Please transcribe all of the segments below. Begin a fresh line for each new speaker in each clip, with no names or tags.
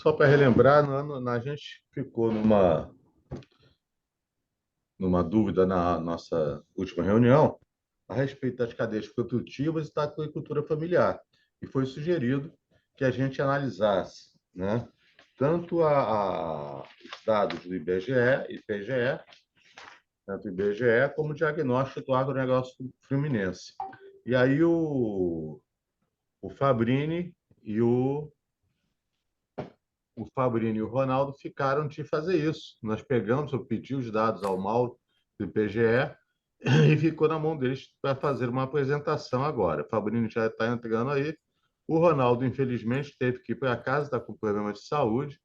Só para relembrar, a gente ficou numa dúvida na nossa última reunião a respeito das cadeias produtivas e da agricultura familiar. E foi sugerido que a gente analisasse, né, tanto os dados do IPGE, tanto o IBGE, como o diagnóstico do agronegócio fluminense. E aí o Fabrini e o Fabrini e o Ronaldo ficaram de fazer isso. Nós pegamos, eu pedi os dados ao Mauro do IPGE e ficou na mão deles para fazer uma apresentação agora. O Fabrini já está entrando aí. O Ronaldo, infelizmente, teve que ir para casa, está com problema de saúde,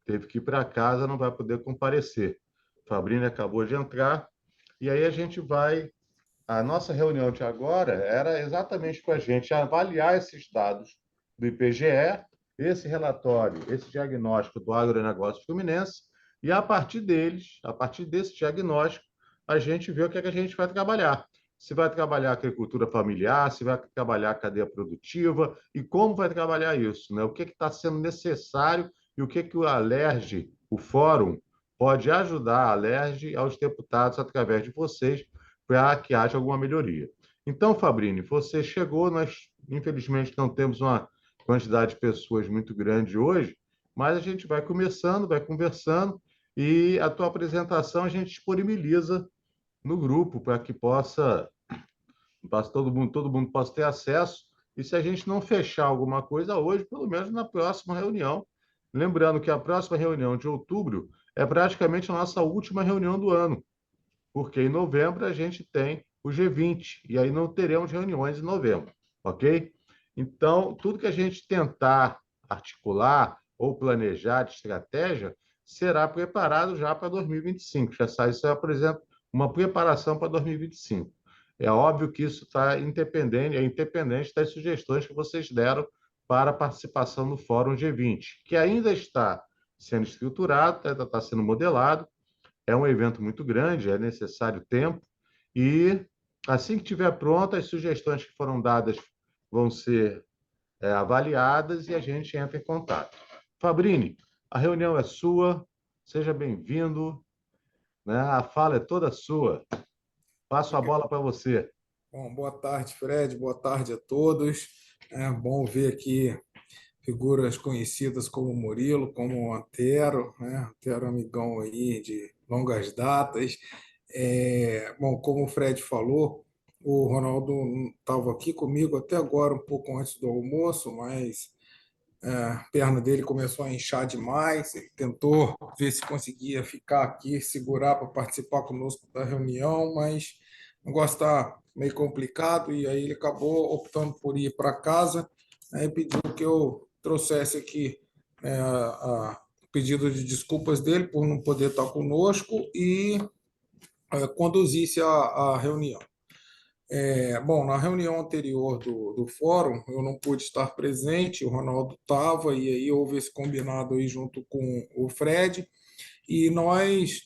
teve que ir para casa, não vai poder comparecer. O Fabrini acabou de entrar. E aí a gente vai. A nossa reunião de agora era exatamente com a gente avaliar esses dados do IPGE, esse relatório, esse diagnóstico do agronegócio fluminense, e a partir deles, a partir desse diagnóstico, a gente vê o que é que a gente vai trabalhar. Se vai trabalhar agricultura familiar, se vai trabalhar a cadeia produtiva e como vai trabalhar isso, né? O que está sendo necessário e o que o Alerj, o fórum, pode ajudar a Alerj aos deputados através de vocês para que haja alguma melhoria. Então, Fabrini, você chegou, nós infelizmente não temos uma quantidade de pessoas muito grande hoje, mas a gente vai começando, vai conversando e a tua apresentação a gente disponibiliza no grupo para que todo mundo possa ter acesso. E se a gente não fechar alguma coisa hoje, pelo menos na próxima reunião, lembrando que a próxima reunião de outubro é praticamente a nossa última reunião do ano, porque em novembro a gente tem o G20, e aí não teremos reuniões em novembro, ok? Então, tudo que a gente tentar articular ou planejar de estratégia será preparado já para 2025. Já sai, isso é, por exemplo, uma preparação para 2025. É óbvio que isso está independente, é independente das sugestões que vocês deram para a participação no Fórum G20, que ainda está sendo estruturado, ainda está sendo modelado. É um evento muito grande, é necessário tempo, e assim que estiver pronto, as sugestões que foram dadas vão ser avaliadas e a gente entra em contato. Fabrini, a reunião é sua, seja bem-vindo, né? A fala é toda sua. Passo a bola para você.
Bom, boa tarde, Fred. Boa tarde a todos. É bom ver aqui figuras conhecidas como Murilo, como Antero, né? Antero amigão aí de longas datas. Bom, como o Fred falou, o Ronaldo estava aqui comigo até agora, um pouco antes do almoço, mas a perna dele começou a inchar demais. Ele tentou ver se conseguia ficar aqui, segurar para participar conosco da reunião, mas o negócio está meio complicado e aí ele acabou optando por ir para casa. Aí pediu que eu trouxesse aqui pedido de desculpas dele por não poder estar conosco e conduzisse a reunião. Bom, na reunião anterior do fórum, eu não pude estar presente, o Ronaldo estava, e aí houve esse combinado aí junto com o Fred, e nós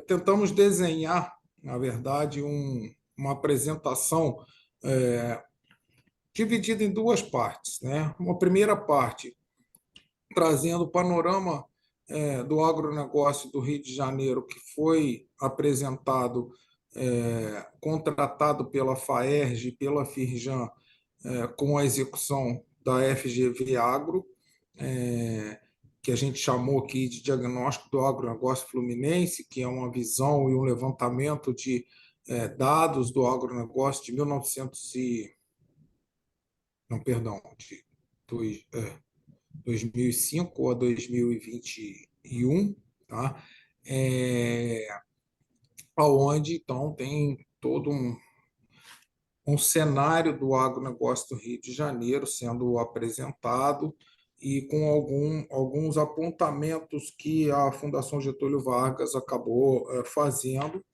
tentamos desenhar, na verdade, uma apresentação é, dividida em duas partes, né? Uma primeira parte trazendo o panorama do agronegócio do Rio de Janeiro, que foi apresentado, contratado pela FAERJ e pela Firjan, com a execução da FGV Agro, que a gente chamou aqui de diagnóstico do agronegócio fluminense, que é uma visão e um levantamento de dados do agronegócio de 1900 não, perdão, de 2005 a 2021, tá? Onde, então, tem todo um cenário do agronegócio do Rio de Janeiro sendo apresentado e com alguns apontamentos que a Fundação Getúlio Vargas acabou fazendo.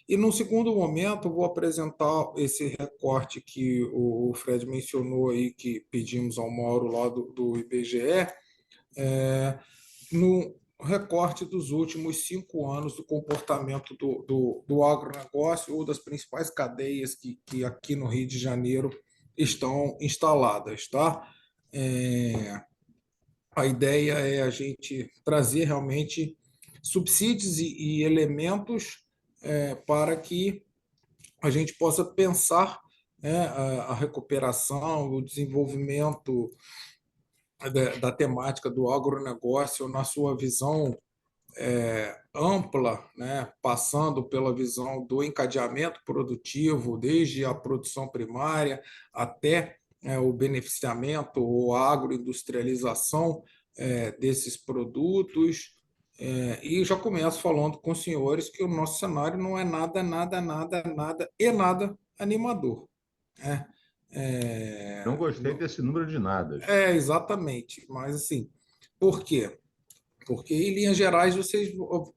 E, num segundo momento, vou apresentar esse recorte que o Fred mencionou aí, que pedimos ao Mauro lá do IBGE, no recorte dos últimos 5 anos do comportamento do agronegócio ou das principais cadeias que aqui no Rio de Janeiro estão instaladas. Tá? a ideia é a gente trazer realmente subsídios e elementos para que a gente possa pensar, né, a recuperação, o desenvolvimento da temática do agronegócio na sua visão ampla, né, passando pela visão do encadeamento produtivo, desde a produção primária até o beneficiamento ou a agroindustrialização desses produtos. E já começo falando com os senhores que o nosso cenário não é nada, nada, nada, nada e nada animador, né?
Não gostei desse número de nada.
Exatamente, mas assim, por quê? Porque, em linhas gerais,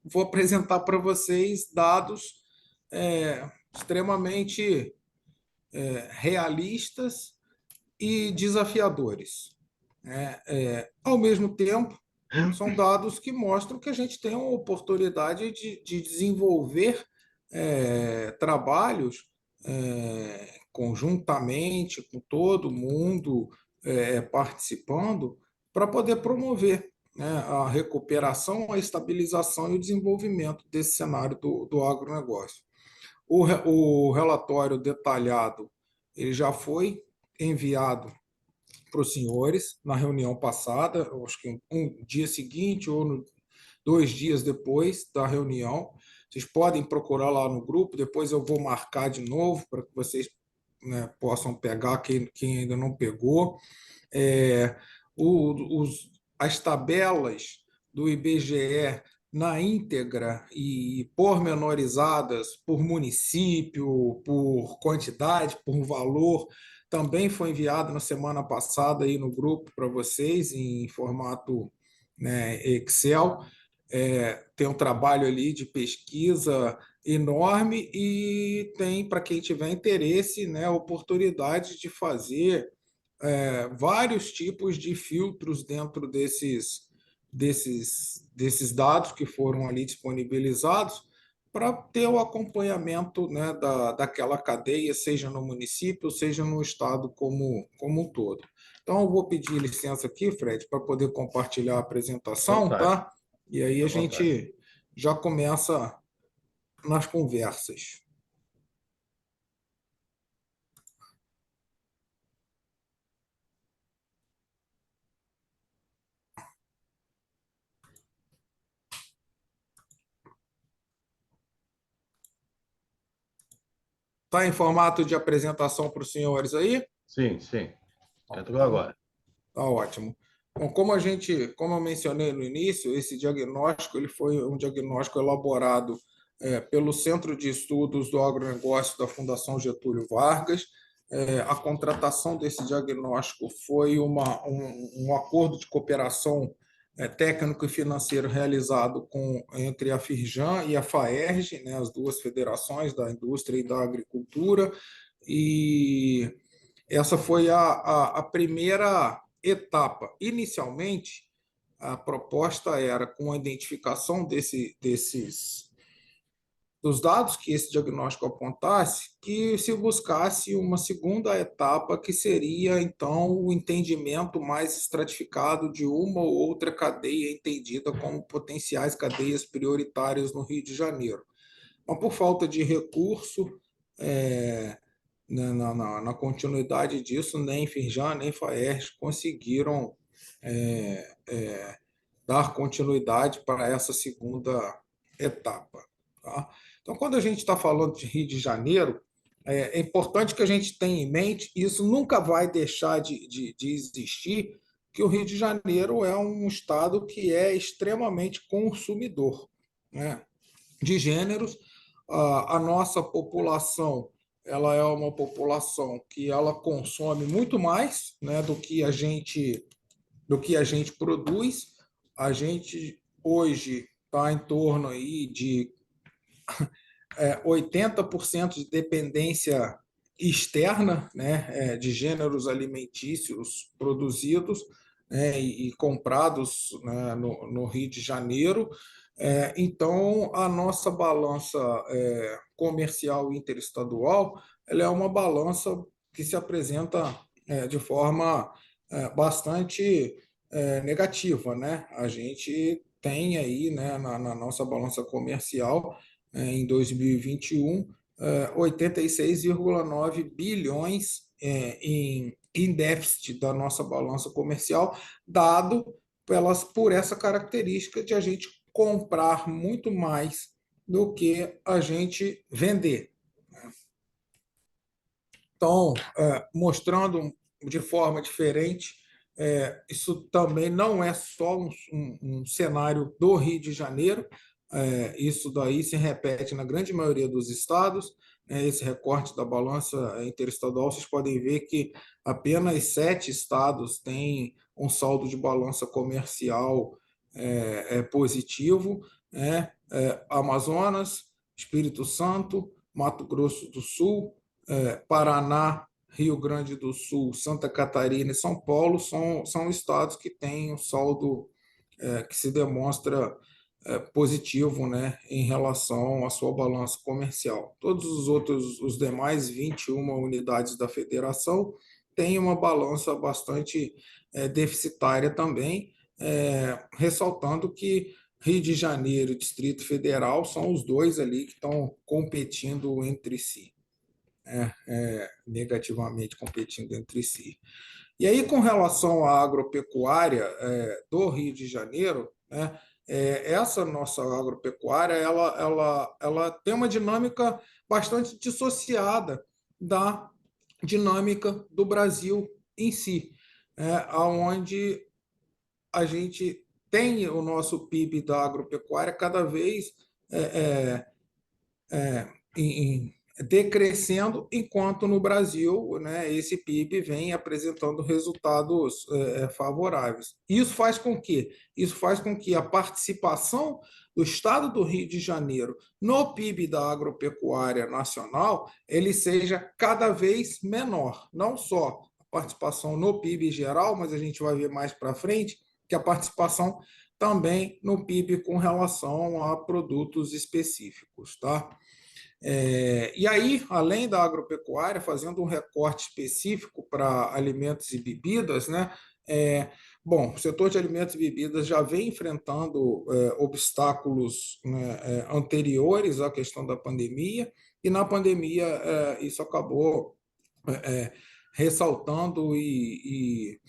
vou apresentar para vocês dados extremamente realistas e desafiadores, né? Ao mesmo tempo, são dados que mostram que a gente tem uma oportunidade de desenvolver trabalhos conjuntamente com todo mundo participando para poder promover, né, a recuperação, a estabilização e o desenvolvimento desse cenário do agronegócio. O relatório detalhado ele já foi enviado para os senhores na reunião passada, acho que um dia seguinte ou 2 dias depois da reunião. Vocês podem procurar lá no grupo, depois eu vou marcar de novo para que vocês, né, possam pegar quem ainda não pegou. É, as tabelas do IBGE na íntegra e pormenorizadas por município, por quantidade, por valor, também foi enviado na semana passada aí no grupo para vocês em formato, né, Excel. Tem um trabalho ali de pesquisa enorme e tem, para quem tiver interesse, né, a oportunidade de fazer vários tipos de filtros dentro desses dados que foram ali disponibilizados para ter o acompanhamento, né, daquela cadeia, seja no município, seja no estado como um todo. Então, eu vou pedir licença aqui, Fred, para poder compartilhar a
À
apresentação,
vontade,
tá? E aí a
à vontade.
gente já começa nas conversas. Está em formato de apresentação para os senhores aí?
Sim, sim. Entrou
Então,
agora.
tá ótimo. Bom, como eu mencionei no início, esse diagnóstico ele foi um diagnóstico elaborado pelo Centro de Estudos do Agronegócio da Fundação Getúlio Vargas. A contratação desse diagnóstico foi um acordo de cooperação técnico e financeiro realizado entre a Firjan e a FAERJ, né, as duas federações da indústria e da agricultura, e essa foi a primeira etapa. Inicialmente, a proposta era, com a identificação dos dados que esse diagnóstico apontasse, que se buscasse uma segunda etapa, que seria, então, o entendimento mais estratificado de uma ou outra cadeia entendida como potenciais cadeias prioritárias no Rio de Janeiro. Mas, por falta de recurso, é, na continuidade disso, nem Firjan nem Faes conseguiram dar continuidade para essa segunda etapa. Tá? Então, quando a gente está falando de Rio de Janeiro, é importante que a gente tenha em mente, e isso nunca vai deixar de existir, que o Rio de Janeiro é um estado que é extremamente consumidor, né, de gêneros. A nossa população ela é uma população que ela consome muito mais, né, do que a gente produz. A gente hoje está em torno aí de 80% de dependência externa, né, de gêneros alimentícios produzidos, né, e comprados, né, no Rio de Janeiro. Então, a nossa balança comercial interestadual ela é uma balança que se apresenta de forma bastante negativa, né? A gente tem aí, né, na nossa balança comercial, em 2021, 86,9 bilhões em déficit da nossa balança comercial, dado por essa característica de a gente comprar muito mais do que a gente vender. Então, mostrando de forma diferente, isso também não é só um cenário do Rio de Janeiro, isso daí se repete na grande maioria dos estados. Esse recorte da balança interestadual, vocês podem ver que apenas 7 estados têm um saldo de balança comercial positivo, né? Amazonas, Espírito Santo, Mato Grosso do Sul, Paraná, Rio Grande do Sul, Santa Catarina e São Paulo são estados que têm um saldo que se demonstra positivo, né, em relação à sua balança comercial. Todos os demais 21 unidades da federação têm uma balança bastante deficitária também, ressaltando que Rio de Janeiro e Distrito Federal são os dois ali que estão competindo entre si, negativamente competindo entre si. E aí, com relação à agropecuária do Rio de Janeiro, né, essa nossa agropecuária ela tem uma dinâmica bastante dissociada da dinâmica do Brasil em si, onde a gente tem o nosso PIB da agropecuária cada vez em decrescendo, enquanto no Brasil, né, esse PIB vem apresentando resultados favoráveis. Isso faz com que a participação do Estado do Rio de Janeiro no PIB da agropecuária nacional ele seja cada vez menor, não só a participação no PIB geral, mas a gente vai ver mais para frente que a participação também no PIB com relação a produtos específicos, tá? E aí, além da agropecuária, fazendo um recorte específico para alimentos e bebidas, né? Bom, o setor de alimentos e bebidas já vem enfrentando obstáculos, né, anteriores à questão da pandemia, e na pandemia isso acabou ressaltando e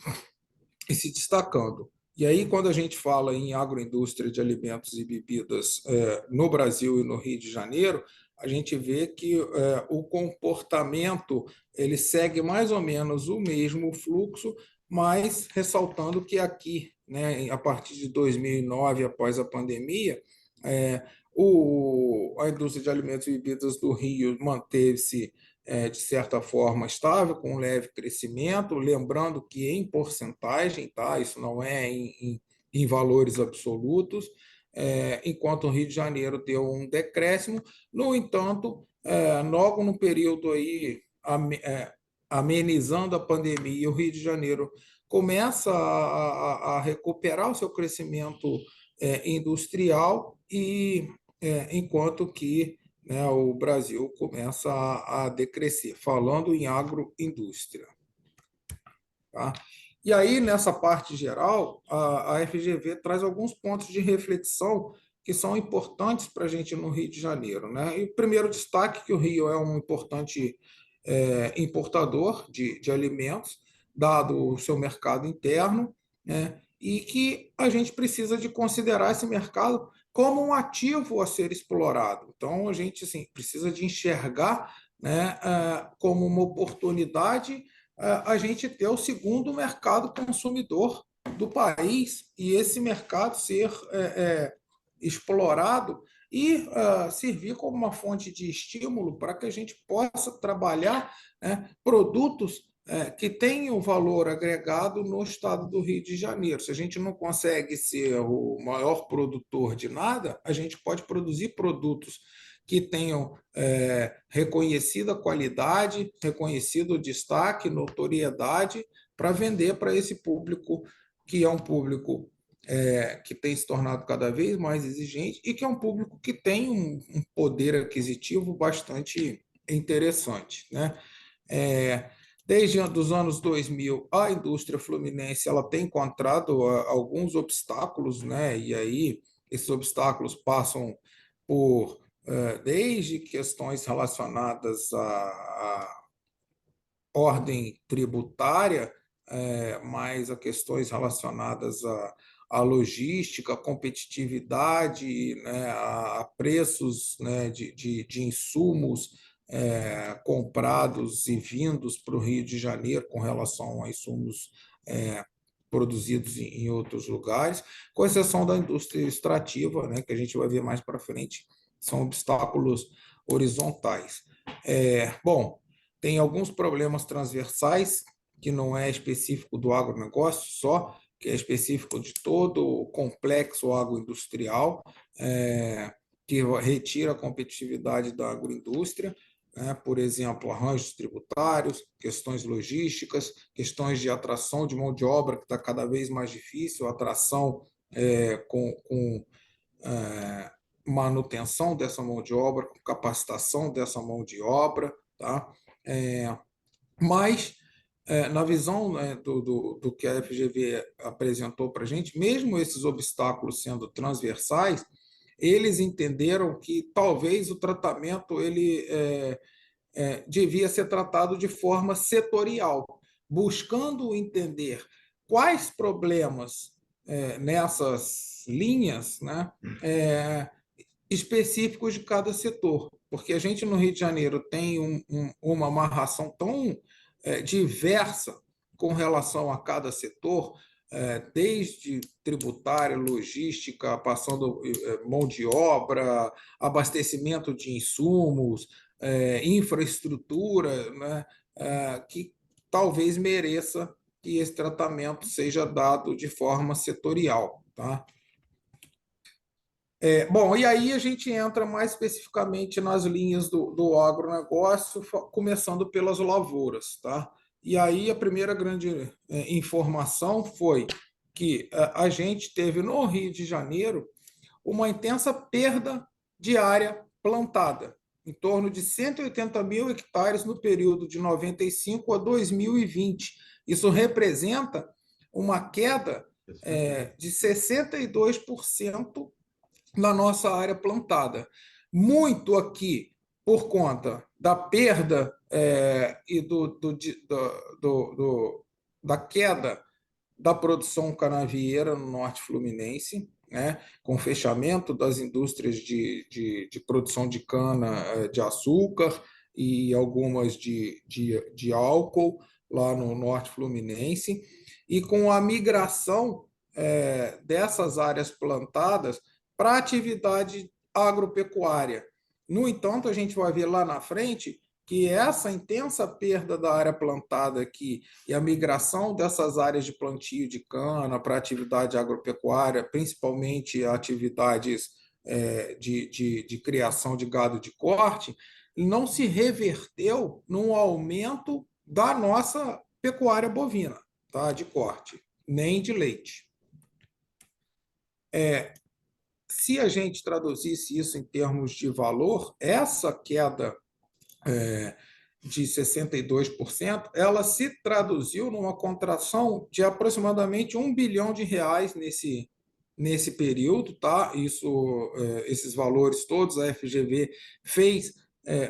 se destacando. E aí, quando a gente fala em agroindústria de alimentos e bebidas no Brasil e no Rio de Janeiro, a gente vê que o comportamento ele segue mais ou menos o mesmo fluxo, mas ressaltando que aqui, né, a partir de 2009, após a pandemia, a indústria de alimentos e bebidas do Rio manteve-se de certa forma estável, com um leve crescimento, lembrando que em porcentagem, tá? Isso não é em valores absolutos, enquanto o Rio de Janeiro deu um decréscimo. No entanto, logo no período aí, amenizando a pandemia, o Rio de Janeiro começa a recuperar o seu crescimento industrial, e enquanto que, né, o Brasil começa a decrescer, falando em agroindústria. Tá? E aí, nessa parte geral, a FGV traz alguns pontos de reflexão que são importantes para a gente no Rio de Janeiro. Né? E o primeiro destaque que o Rio é um importante importador de alimentos, dado o seu mercado interno, né? E que a gente precisa de considerar esse mercado como um ativo a ser explorado. Então, a gente assim, precisa de enxergar, né, como uma oportunidade a gente ter o segundo mercado consumidor do país, e esse mercado ser explorado e servir como uma fonte de estímulo para que a gente possa trabalhar, né, produtos que tenham valor agregado no estado do Rio de Janeiro. Se a gente não consegue ser o maior produtor de nada, a gente pode produzir produtos que tenham reconhecida qualidade, reconhecido destaque, notoriedade, para vender para esse público, que é um público que tem se tornado cada vez mais exigente e que é um público que tem um poder aquisitivo bastante interessante, né? Desde os anos 2000, a indústria fluminense ela tem encontrado alguns obstáculos, né? E aí esses obstáculos passam por desde questões relacionadas à ordem tributária, mais a questões relacionadas à logística, competitividade, né, a preços, né, de insumos comprados e vindos para o Rio de Janeiro com relação a insumos produzidos em outros lugares, com exceção da indústria extrativa, né, que a gente vai ver mais para frente, são obstáculos horizontais. Bom, tem alguns problemas transversais, que não é específico do agronegócio só, que é específico de todo o complexo agroindustrial, que retira a competitividade da agroindústria, né? Por exemplo, arranjos tributários, questões logísticas, questões de atração de mão de obra, que está cada vez mais difícil, atração com manutenção dessa mão de obra, com capacitação dessa mão de obra, tá? Mas, na visão, né, do que a FGV apresentou para a gente, mesmo esses obstáculos sendo transversais, eles entenderam que talvez o tratamento ele devia ser tratado de forma setorial, buscando entender quais problemas nessas linhas, né, específicos de cada setor, porque a gente no Rio de Janeiro tem uma amarração tão diversa com relação a cada setor, desde tributária, logística, passando mão de obra, abastecimento de insumos, infraestrutura, né, que talvez mereça que esse tratamento seja dado de forma setorial, tá? Bom, e aí a gente entra mais especificamente nas linhas do agronegócio, começando pelas lavouras, tá? E aí a primeira grande informação foi que a gente teve no Rio de Janeiro uma intensa perda de área plantada, em torno de 180 mil hectares no período de 95 a 2020. Isso representa uma queda de 62% na nossa área plantada. Muito aqui por conta da perda e da queda da produção canavieira no norte fluminense, né, com o fechamento das indústrias de produção de cana de açúcar e algumas de álcool lá no norte fluminense, e com a migração dessas áreas plantadas para a atividade agropecuária. No entanto, a gente vai ver lá na frente que essa intensa perda da área plantada aqui e a migração dessas áreas de plantio de cana para atividade agropecuária, principalmente atividades de criação de gado de corte, não se reverteu num aumento da nossa pecuária bovina, tá? De corte, nem de leite. Se a gente traduzisse isso em termos de valor, essa queda de 62%, ela se traduziu numa contração de aproximadamente R$ 1 bilhão nesse período, tá? Esses valores todos a FGV fez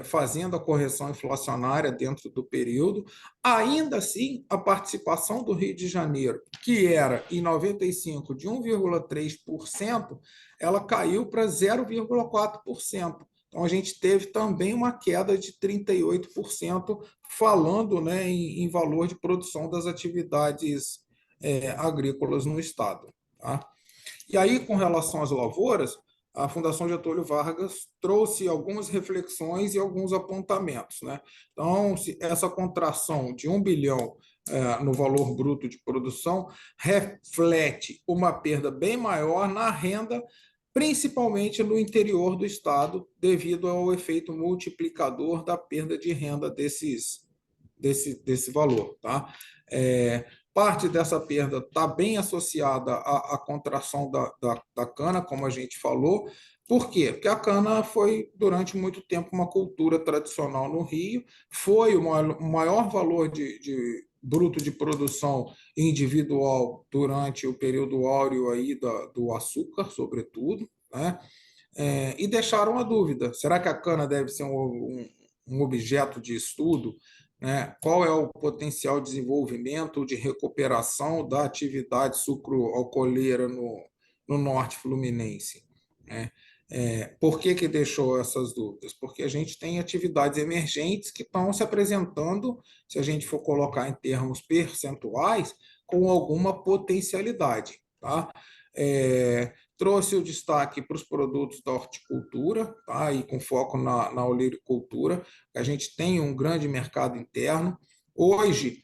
fazendo a correção inflacionária dentro do período. Ainda assim, a participação do Rio de Janeiro, que era em 95 de 1,3%, ela caiu para 0,4%. Então, a gente teve também uma queda de 38%, falando, né, em valor de produção das atividades agrícolas no Estado. Tá? E aí, com relação às lavouras, a Fundação Getúlio Vargas trouxe algumas reflexões e alguns apontamentos. Né? Então, essa contração de 1 bilhão no valor bruto de produção reflete uma perda bem maior na renda, principalmente no interior do estado, devido ao efeito multiplicador da perda de renda desse valor. Tá? Parte dessa perda está bem associada à contração da cana, como a gente falou, Por quê? Porque a cana foi, durante muito tempo, uma cultura tradicional no Rio, foi o maior valor de bruto de produção individual durante o período áureo aí do açúcar, sobretudo, né? E deixaram a dúvida: será que a cana deve ser um objeto de estudo? Né? Qual é o potencial de desenvolvimento, de recuperação da atividade sucroalcooleira no norte fluminense? Né? Por que deixou essas dúvidas? Porque a gente tem atividades emergentes que estão se apresentando, se a gente for colocar em termos percentuais, com alguma potencialidade. Tá? Trouxe o destaque para os produtos da horticultura, tá? E com foco na olericultura. A gente tem um grande mercado interno. Hoje,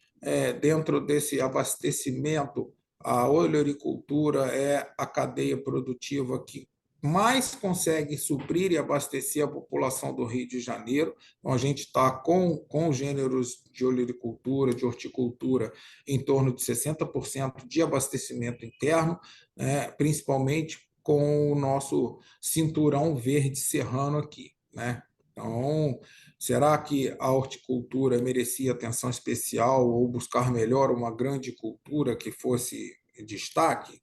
dentro desse abastecimento, a olericultura é a cadeia produtiva que mais consegue suprir e abastecer a população do Rio de Janeiro. Então, a gente está com gêneros de olericultura, de horticultura, em torno de 60% de abastecimento interno, né, principalmente com o nosso cinturão verde serrano aqui, né? Então, será que a horticultura merecia atenção especial ou buscar melhor uma grande cultura que fosse destaque?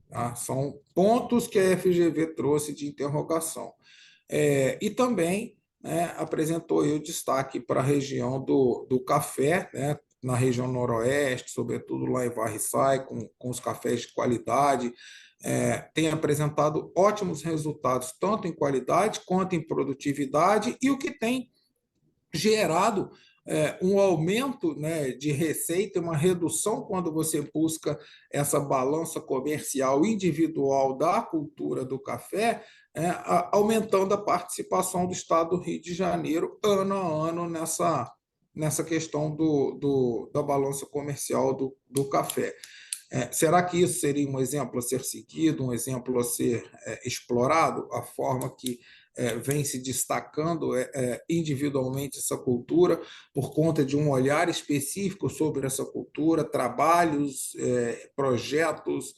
Tá? São pontos que a FGV trouxe de interrogação. E também, né, apresentou aí o destaque para a região do café, né, na região noroeste, sobretudo lá em Varriçai, com os cafés de qualidade. Tem apresentado ótimos resultados, tanto em qualidade quanto em produtividade, e o que tem gerado um aumento, né, de receita, uma redução quando você busca essa balança comercial individual da cultura do café, aumentando a participação do Estado do Rio de Janeiro ano a ano nessa questão da balança comercial do café. Será que isso seria um exemplo a ser seguido, um exemplo a ser explorado, a forma que vem se destacando individualmente essa cultura, por conta de um olhar específico sobre essa cultura, trabalhos, projetos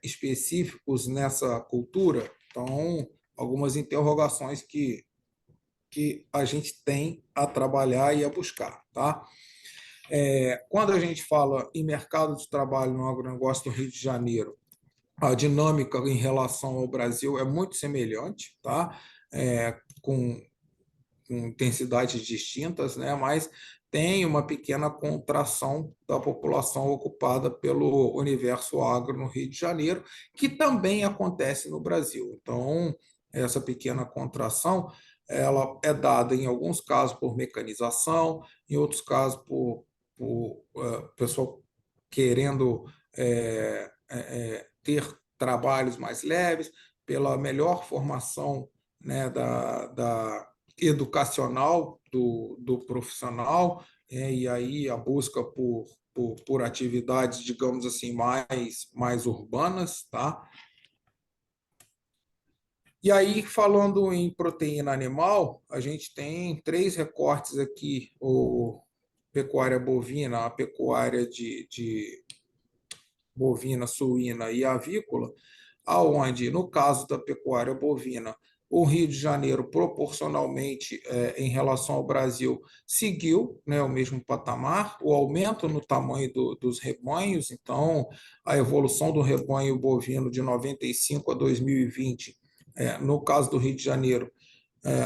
específicos nessa cultura? Então, algumas interrogações que a gente tem a trabalhar e a buscar, tá? Quando a gente fala em mercado de trabalho no agronegócio do Rio de Janeiro, a dinâmica em relação ao Brasil é muito semelhante, tá? Com intensidades distintas, né? Mas tem uma pequena contração da população ocupada pelo universo agro no Rio de Janeiro, que também acontece no Brasil. Então, essa pequena contração ela é dada, em alguns casos, por mecanização, em outros casos, por pessoal querendo ter trabalhos mais leves, pela melhor formação, né, da educacional do profissional, e aí a busca por atividades, digamos assim, mais urbanas, tá? E aí, falando em proteína animal, a gente tem três recortes aqui: o pecuária bovina, a pecuária de bovina, suína e avícola, aonde, no caso da pecuária bovina, o Rio de Janeiro, proporcionalmente, em relação ao Brasil, seguiu, né, o mesmo patamar, o aumento no tamanho dos rebanhos. Então, a evolução do rebanho bovino de 95 a 2020, no caso do Rio de Janeiro,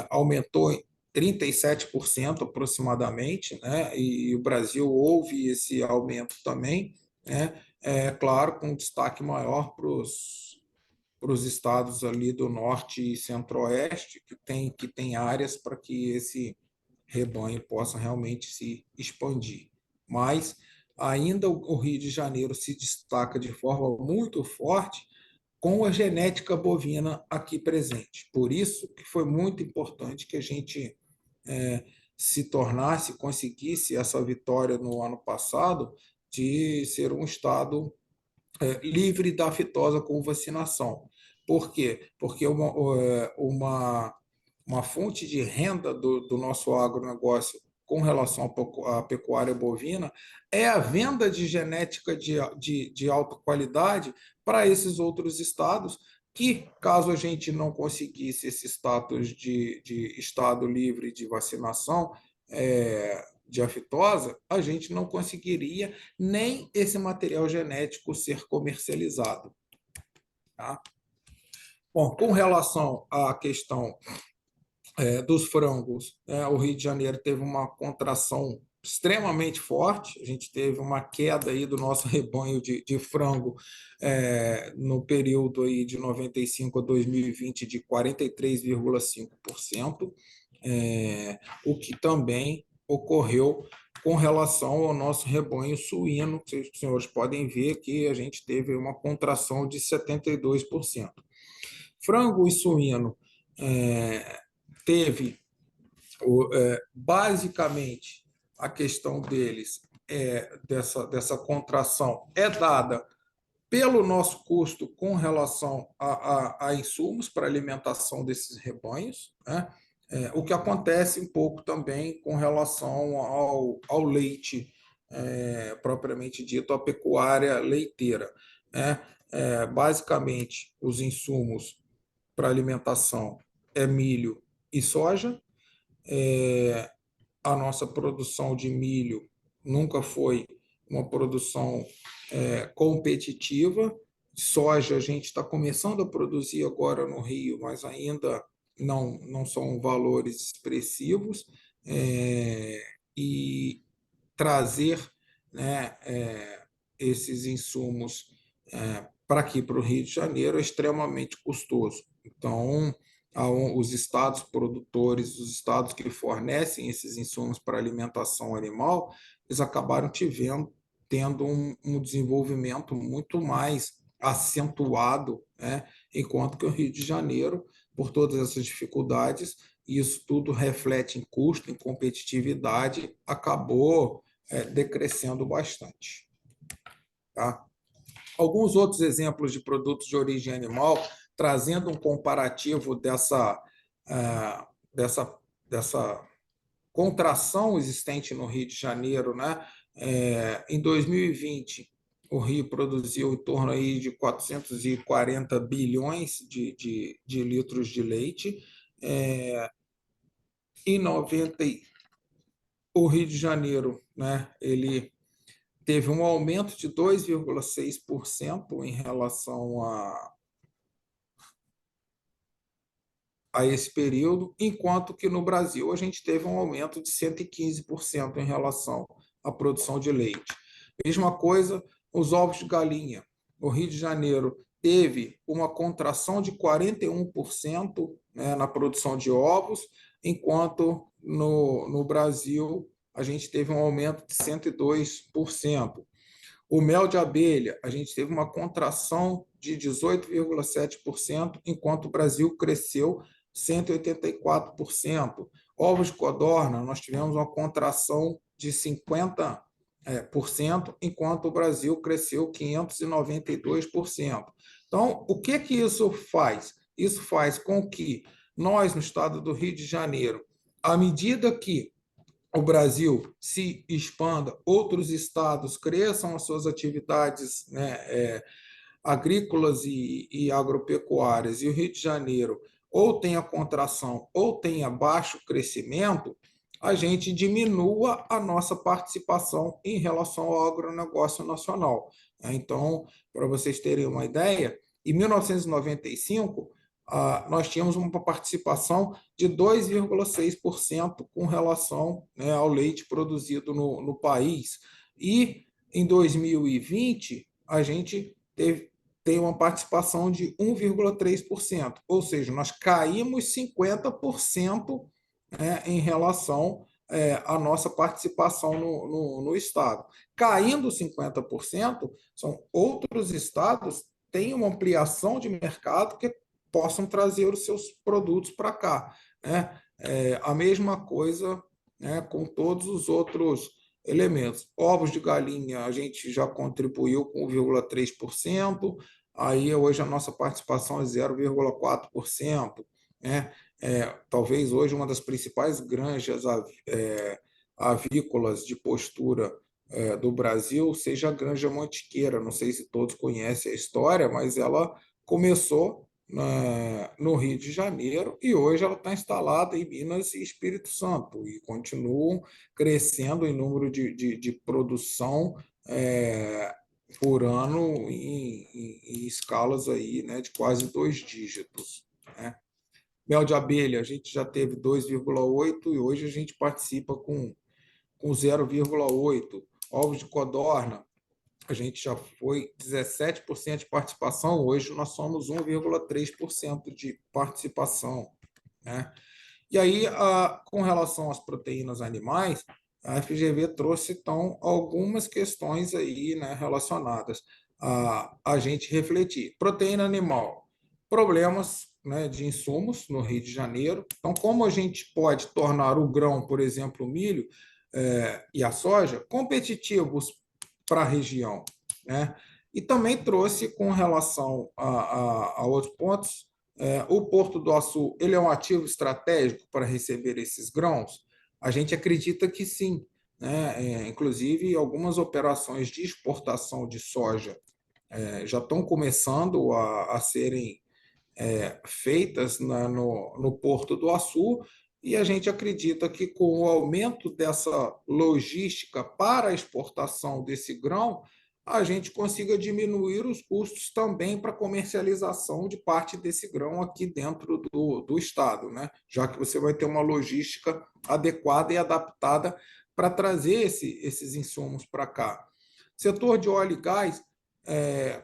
aumentou em 37% aproximadamente, né? E o Brasil houve esse aumento também, né? Claro, com destaque maior para os estados ali do norte e centro-oeste, que tem áreas para que esse rebanho possa realmente se expandir. Mas ainda o Rio de Janeiro se destaca de forma muito forte com a genética bovina aqui presente. Por isso que foi muito importante que a gente se tornasse, conseguisse essa vitória no ano passado de ser um estado livre da aftosa com vacinação. Por quê? Porque uma fonte de renda do nosso agronegócio com relação à pecuária bovina é a venda de genética de alta qualidade para esses outros estados, que, caso a gente não conseguisse esse status de estado livre de vacinação de aftosa, a gente não conseguiria nem esse material genético ser comercializado. Tá? Bom, com relação à questão dos frangos, o Rio de Janeiro teve uma contração extremamente forte. A gente teve uma queda aí do nosso rebanho de frango no período aí de 95 a 2020 de 43,5%, o que também ocorreu com relação ao nosso rebanho suíno. Vocês, senhores, podem ver que a gente teve uma contração de 72%. Frango e suíno teve basicamente a questão deles dessa contração é dada pelo nosso custo com relação a insumos para alimentação desses rebanhos, né? O que acontece um pouco também com relação ao leite propriamente dito, a pecuária leiteira, né? Basicamente, os insumos para alimentação é milho e soja. A nossa produção de milho nunca foi uma produção competitiva. Soja a gente está começando a produzir agora no Rio, mas ainda não são valores expressivos. E trazer, né, esses insumos para aqui, para o Rio de Janeiro, é extremamente custoso. Então, os estados produtores, os estados que fornecem esses insumos para alimentação animal, eles acabaram tendo um desenvolvimento muito mais acentuado, né? Enquanto que o Rio de Janeiro, por todas essas dificuldades, e isso tudo reflete em custo, em competitividade, acabou decrescendo bastante. Tá? Alguns outros exemplos de produtos de origem animal, trazendo um comparativo dessa contração existente no Rio de Janeiro, né? Em 2020, o Rio produziu em torno aí de 440 bilhões de litros de leite. Em 90, o Rio de Janeiro, né, ele teve um aumento de 2,6% em relação a esse período, enquanto que no Brasil a gente teve um aumento de 115% em relação à produção de leite. Mesma coisa, os ovos de galinha. O Rio de Janeiro teve uma contração de 41%, né, na produção de ovos, enquanto no Brasil a gente teve um aumento de 102%. O mel de abelha, a gente teve uma contração de 18,7%, enquanto o Brasil cresceu 184%. Ovos de codorna, nós tivemos uma contração de 50%, enquanto o Brasil cresceu 592%. Então, o que isso faz? Isso faz com que nós, no estado do Rio de Janeiro, à medida que o Brasil se expanda, outros estados cresçam as suas atividades, né, agrícolas e agropecuárias, e o Rio de Janeiro ou tenha contração ou tenha baixo crescimento, a gente diminua a nossa participação em relação ao agronegócio nacional. Então, para vocês terem uma ideia, em 1995, nós tínhamos uma participação de 2,6% com relação, né, ao leite produzido no país. E em 2020, a gente tem uma participação de 1,3%, ou seja, nós caímos 50%, né, em relação à nossa participação no Estado. Caindo 50%, são outros estados têm uma ampliação de mercado que possam trazer os seus produtos para cá. Né? A mesma coisa, né, com todos os outros elementos. Ovos de galinha, a gente já contribuiu com 1,3%, aí hoje a nossa participação é 0,4%. Né? Talvez hoje uma das principais granjas avícolas de postura do Brasil seja a Granja Mantiqueira. Não sei se todos conhecem a história, mas ela começou no Rio de Janeiro, e hoje ela está instalada em Minas e Espírito Santo, e continuam crescendo em número de produção por ano em escalas aí, né, de quase 2 dígitos, né? Mel de abelha, a gente já teve 2,8 e hoje a gente participa com 0,8. Ovos de codorna, a gente já foi 17% de participação, hoje nós somos 1,3% de participação, né? E aí, com relação às proteínas animais, a FGV trouxe, então, algumas questões aí, né, relacionadas a gente refletir. Proteína animal, problemas, né, de insumos no Rio de Janeiro. Então, como a gente pode tornar o grão, por exemplo, o milho e a soja, competitivos para a região, né? E também trouxe, com relação a outros pontos, o Porto do Açu, ele é um ativo estratégico para receber esses grãos? A gente acredita que sim, né? Inclusive, algumas operações de exportação de soja já estão começando a serem feitas no Porto do Açu, e a gente acredita que com o aumento dessa logística para a exportação desse grão, a gente consiga diminuir os custos também para comercialização de parte desse grão aqui dentro do estado, né? Já que você vai ter uma logística adequada e adaptada para trazer esses insumos para cá. Setor de óleo e gás,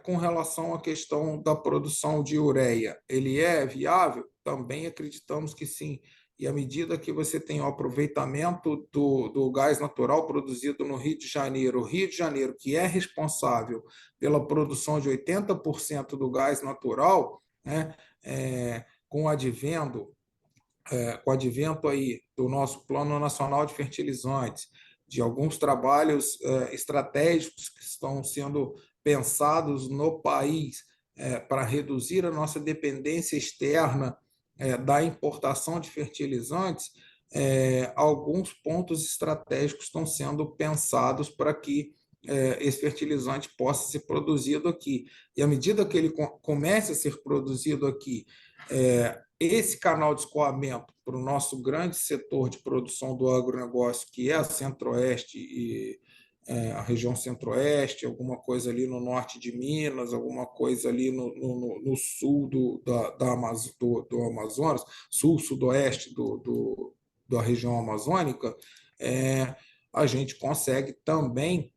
com relação à questão da produção de ureia, ele é viável? Também acreditamos que sim. E à medida que você tem o aproveitamento do gás natural produzido no Rio de Janeiro, o Rio de Janeiro, que é responsável pela produção de 80% do gás natural, né, com o advento aí do nosso Plano Nacional de Fertilizantes, de alguns trabalhos estratégicos que estão sendo pensados no país para reduzir a nossa dependência externa da importação de fertilizantes, alguns pontos estratégicos estão sendo pensados para que esse fertilizante possa ser produzido aqui. E à medida que ele comece a ser produzido aqui, esse canal de escoamento para o nosso grande setor de produção do agronegócio, que é a Centro-Oeste e a região Centro-Oeste, alguma coisa ali no norte de Minas, alguma coisa ali no sul do Amazonas, sul-sudoeste da região amazônica, a gente consegue também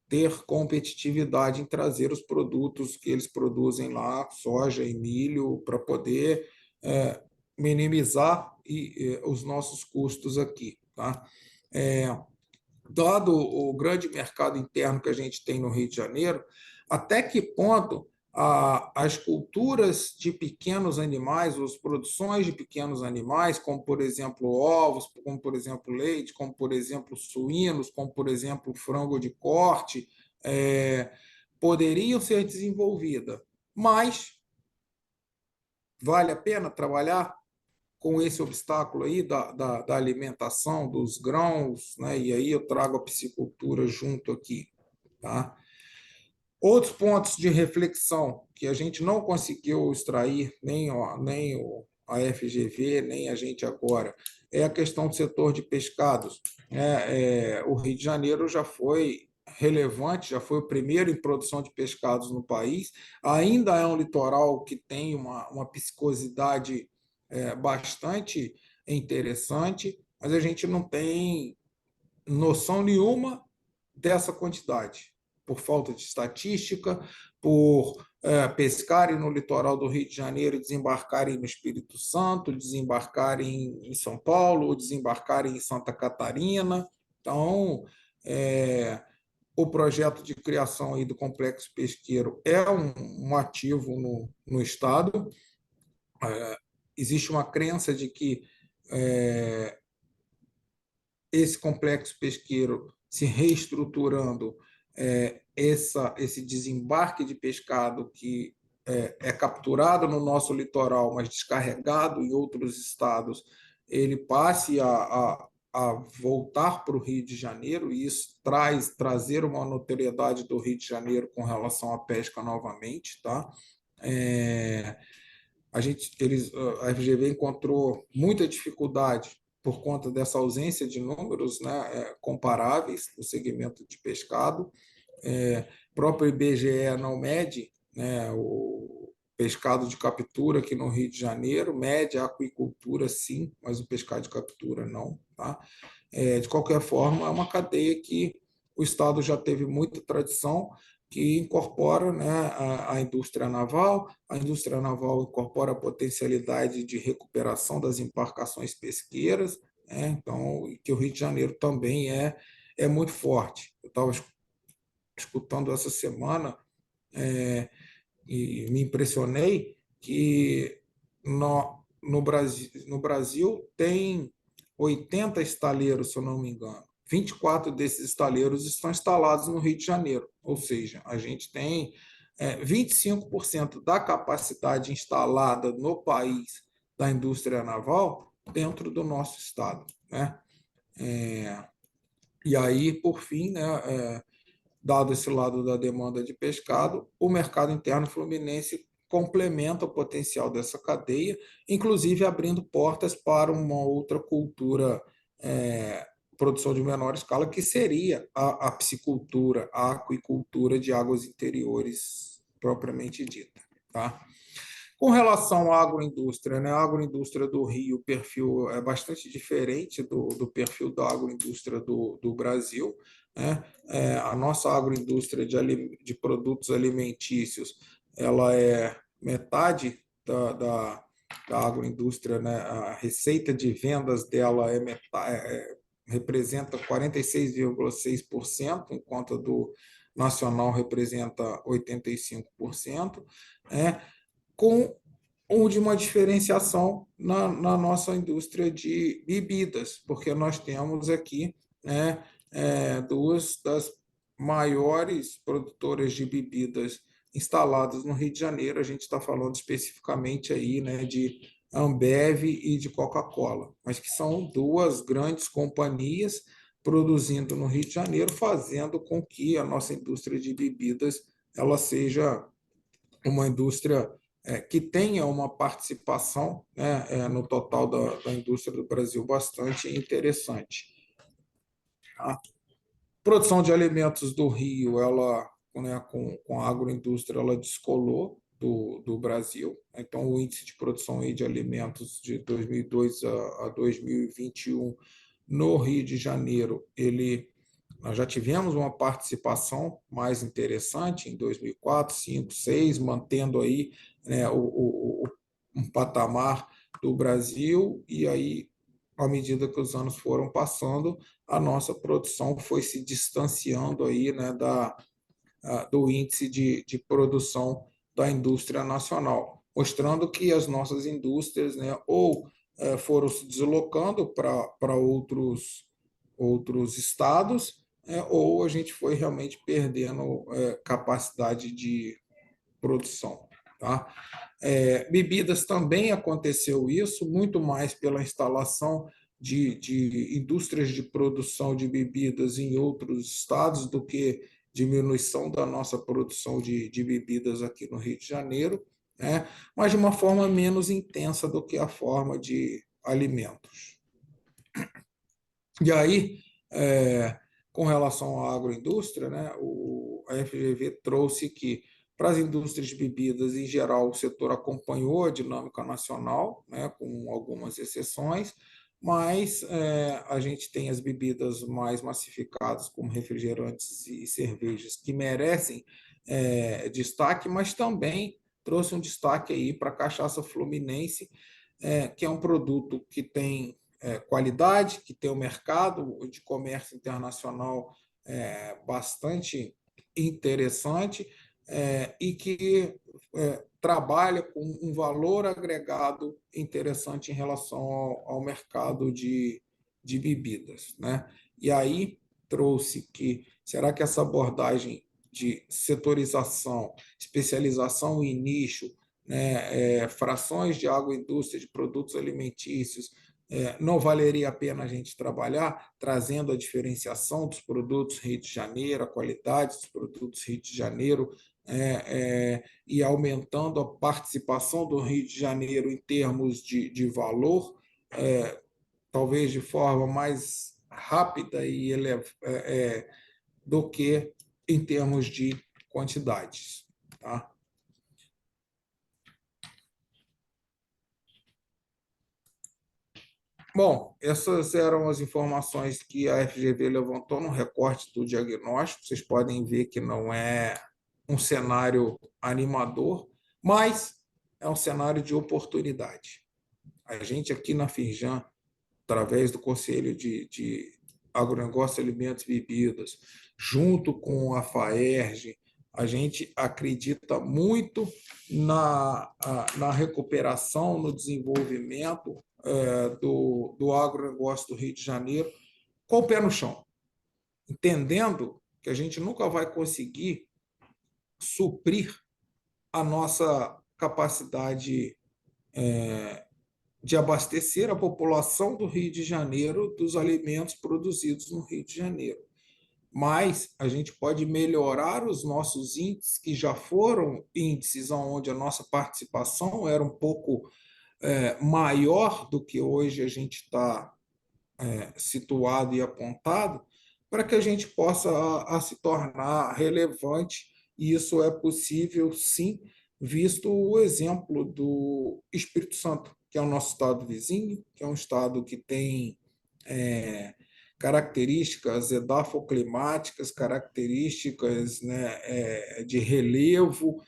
ter competitividade em trazer os produtos que eles produzem lá, soja e milho, para poder minimizar os nossos custos aqui, tá? Dado o grande mercado interno que a gente tem no Rio de Janeiro, até que ponto as culturas de pequenos animais, as produções de pequenos animais, como por exemplo ovos, como por exemplo leite, como por exemplo suínos, como por exemplo frango de corte, poderiam ser desenvolvidas, mas vale a pena trabalhar com esse obstáculo aí da alimentação dos grãos, né? E aí eu trago a piscicultura junto aqui, tá? Outros pontos de reflexão que a gente não conseguiu extrair, a FGV, nem a gente agora, é a questão do setor de pescados. O Rio de Janeiro já foi relevante, já foi o primeiro em produção de pescados no país, ainda é um litoral que tem uma piscosidade bastante interessante, mas a gente não tem noção nenhuma dessa quantidade, por falta de estatística, por pescarem no litoral do Rio de Janeiro e desembarcarem no Espírito Santo, desembarcarem em São Paulo, desembarcarem em Santa Catarina. Então, o projeto de criação aí do complexo pesqueiro é um ativo no Estado. Existe uma crença de que esse complexo pesqueiro se reestruturando, esse desembarque de pescado que é capturado no nosso litoral, mas descarregado em outros estados, ele passe a voltar para o Rio de Janeiro, e isso trazer uma notoriedade do Rio de Janeiro com relação à pesca novamente, tá? a FGV encontrou muita dificuldade por conta dessa ausência de números, né, comparáveis no segmento de pescado. Próprio IBGE não mede, né, o pescado de captura aqui no Rio de Janeiro, mede a aquicultura sim, mas o pescado de captura não. Tá? De qualquer forma, é uma cadeia que o Estado já teve muita tradição, que incorpora, né, a indústria naval. A indústria naval incorpora a potencialidade de recuperação das embarcações pesqueiras, né? Então, que o Rio de Janeiro também é muito forte. Eu estava escutando essa semana e me impressionei que no Brasil tem 80 estaleiros, se eu não me engano. 24 desses estaleiros estão instalados no Rio de Janeiro, ou seja, a gente tem 25% da capacidade instalada no país da indústria naval dentro do nosso estado, né? E aí, por fim, né, dado esse lado da demanda de pescado, o mercado interno fluminense complementa o potencial dessa cadeia, inclusive abrindo portas para uma outra cultura, produção de menor escala, que seria a piscicultura, a aquicultura de águas interiores propriamente dita. Tá? Com relação à agroindústria, né? A agroindústria do Rio, o perfil é bastante diferente do perfil da agroindústria do Brasil. Né? A nossa agroindústria de produtos alimentícios, ela é metade da agroindústria, né? A receita de vendas dela representa 46,6%, enquanto a do nacional representa 85%. Né? Com de uma diferenciação na nossa indústria de bebidas, porque nós temos aqui, né, duas das maiores produtoras de bebidas instaladas no Rio de Janeiro. A gente está falando especificamente aí, né, de Ambev e de Coca-Cola, mas que são duas grandes companhias produzindo no Rio de Janeiro, fazendo com que a nossa indústria de bebidas ela seja uma indústria que tenha uma participação, né, no total da indústria do Brasil bastante interessante. A produção de alimentos do Rio, ela, né, com a agroindústria, ela descolou do Brasil. Então, o índice de produção aí de alimentos de 2002 a 2021 no Rio de Janeiro, nós já tivemos uma participação mais interessante em 2004, 5, 6, mantendo aí, né, um patamar do Brasil, e aí, à medida que os anos foram passando, a nossa produção foi se distanciando aí, né, do índice de produção da indústria nacional, mostrando que as nossas indústrias, né, ou foram se deslocando para outros estados, ou a gente foi realmente perdendo capacidade de produção. Tá? Bebidas também aconteceu isso, muito mais pela instalação de indústrias de produção de bebidas em outros estados do que diminuição da nossa produção de bebidas aqui no Rio de Janeiro, né? Mas de uma forma menos intensa do que a forma de alimentos. E aí, com relação à agroindústria, né, a FGV trouxe que, para as indústrias de bebidas, em geral, o setor acompanhou a dinâmica nacional, né, com algumas exceções, mas a gente tem as bebidas mais massificadas, como refrigerantes e cervejas, que merecem destaque, mas também trouxe um destaque aí para a cachaça fluminense, que é um produto que tem qualidade, que tem um mercado de comércio internacional bastante interessante, e que trabalha com um valor agregado interessante em relação ao mercado de bebidas. Né? E aí trouxe que, será que essa abordagem de setorização, especialização e nicho, né, frações de agroindústria, de produtos alimentícios, não valeria a pena a gente trabalhar trazendo a diferenciação dos produtos Rio de Janeiro, a qualidade dos produtos Rio de Janeiro e aumentando a participação do Rio de Janeiro em termos de valor, talvez de forma mais rápida do que em termos de quantidades. Tá? Bom, essas eram as informações que a FGV levantou no recorte do diagnóstico. Vocês podem ver que não é um cenário animador, mas é um cenário de oportunidade. A gente aqui na Firjan, através do Conselho de Agronegócio, Alimentos e Bebidas, junto com a FAERJ, a gente acredita muito na recuperação, no desenvolvimento do agronegócio do Rio de Janeiro, com o pé no chão, entendendo que a gente nunca vai conseguir suprir a nossa capacidade de abastecer a população do Rio de Janeiro dos alimentos produzidos no Rio de Janeiro. Mas a gente pode melhorar os nossos índices, que já foram índices onde a nossa participação era um pouco maior do que hoje a gente está situado e apontado, para que a gente possa se tornar relevante. E isso é possível, sim, visto o exemplo do Espírito Santo, que é o nosso estado vizinho, que é um estado que tem características edafoclimáticas, características, né, de relevo,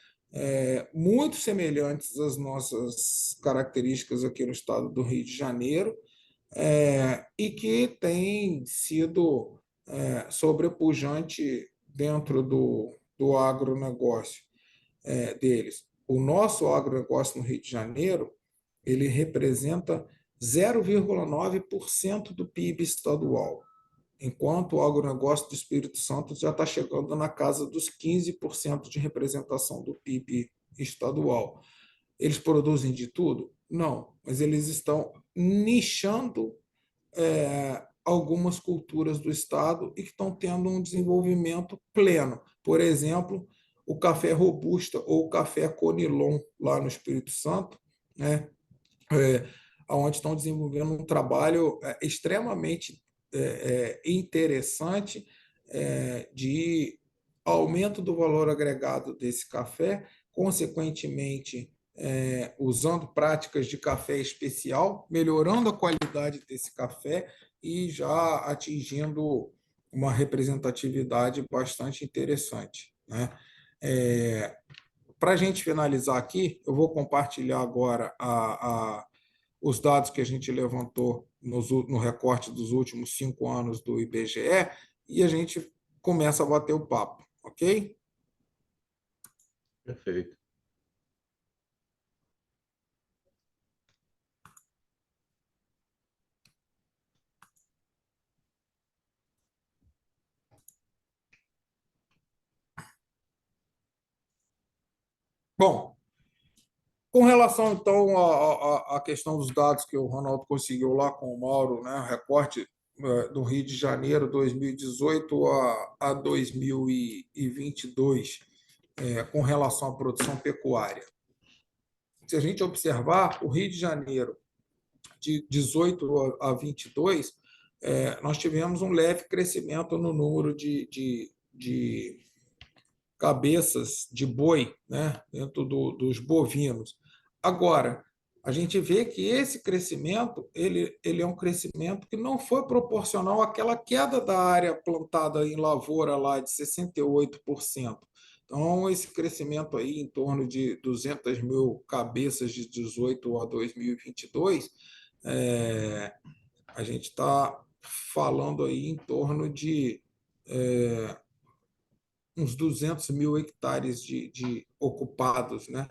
muito semelhantes às nossas características aqui no estado do Rio de Janeiro, e que tem sido sobrepujante dentro do agronegócio deles. O nosso agronegócio no Rio de Janeiro, ele representa 0,9% do PIB estadual, enquanto o agronegócio do Espírito Santo já está chegando na casa dos 15% de representação do PIB estadual. Eles produzem de tudo? Não, mas eles estão nichando algumas culturas do estado e que estão tendo um desenvolvimento pleno. Por exemplo, o café robusta ou o café conilon lá no Espírito Santo, né? Onde estão desenvolvendo um trabalho extremamente interessante de aumento do valor agregado desse café, consequentemente, usando práticas de café especial, melhorando a qualidade desse café e já atingindo uma representatividade bastante interessante, né? Para a gente finalizar aqui, eu vou compartilhar agora os dados que a gente levantou no recorte dos últimos 5 anos do IBGE e a gente começa a bater o papo, ok?
Perfeito.
Bom, com relação, então, à questão dos dados que o Ronaldo conseguiu lá com o Mauro, né, recorte do Rio de Janeiro 2018 a 2022, com relação à produção pecuária. Se a gente observar, o Rio de Janeiro, de 18 a 22, nós tivemos um leve crescimento no número de cabeças de boi, né, dentro dos bovinos. Agora, a gente vê que esse crescimento ele é um crescimento que não foi proporcional àquela queda da área plantada em lavoura lá de 68%. Então, esse crescimento aí em torno de 200 mil cabeças de 18 a 2022, a gente está falando aí em torno de uns 200 mil hectares de ocupados, né,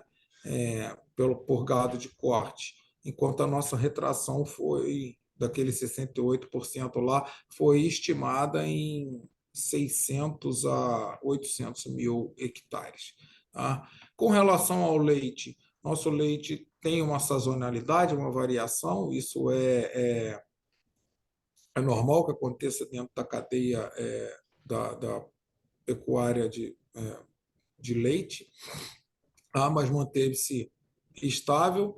por gado de corte, enquanto a nossa retração foi daqueles 68% lá, foi estimada em 600 a 800 mil hectares. Tá? Com relação ao leite, nosso leite tem uma sazonalidade, uma variação, isso é normal que aconteça dentro da cadeia da pecuária de leite, tá? Mas manteve-se estável.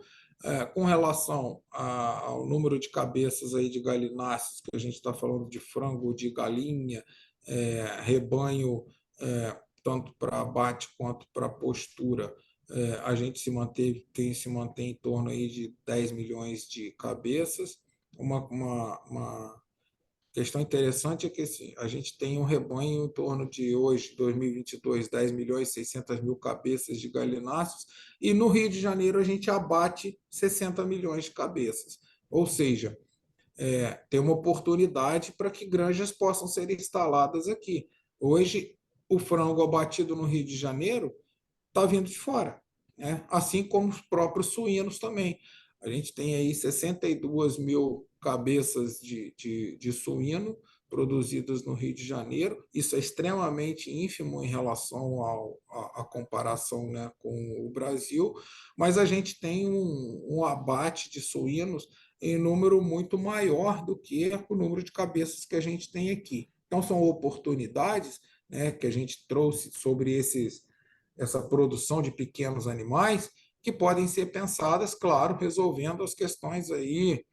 Com relação ao número de cabeças aí de galináceos, que a gente está falando de frango, de galinha, rebanho, tanto para abate quanto para postura, a gente se mantém em torno aí de 10 milhões de cabeças. Uma questão interessante é que assim, a gente tem um rebanho em torno de hoje, 2022, 10 milhões e 600 mil cabeças de galináceos, e no Rio de Janeiro a gente abate 60 milhões de cabeças. Ou seja, tem uma oportunidade para que granjas possam ser instaladas aqui. Hoje, o frango abatido no Rio de Janeiro está vindo de fora, né? Assim como os próprios suínos também. A gente tem aí 62 mil cabeças de suíno produzidas no Rio de Janeiro. Isso é extremamente ínfimo em relação à comparação, né, com o Brasil, mas a gente tem um abate de suínos em número muito maior do que o número de cabeças que a gente tem aqui. Então, são oportunidades, né, que a gente trouxe sobre essa produção de pequenos animais que podem ser pensadas, claro, resolvendo as questões aí,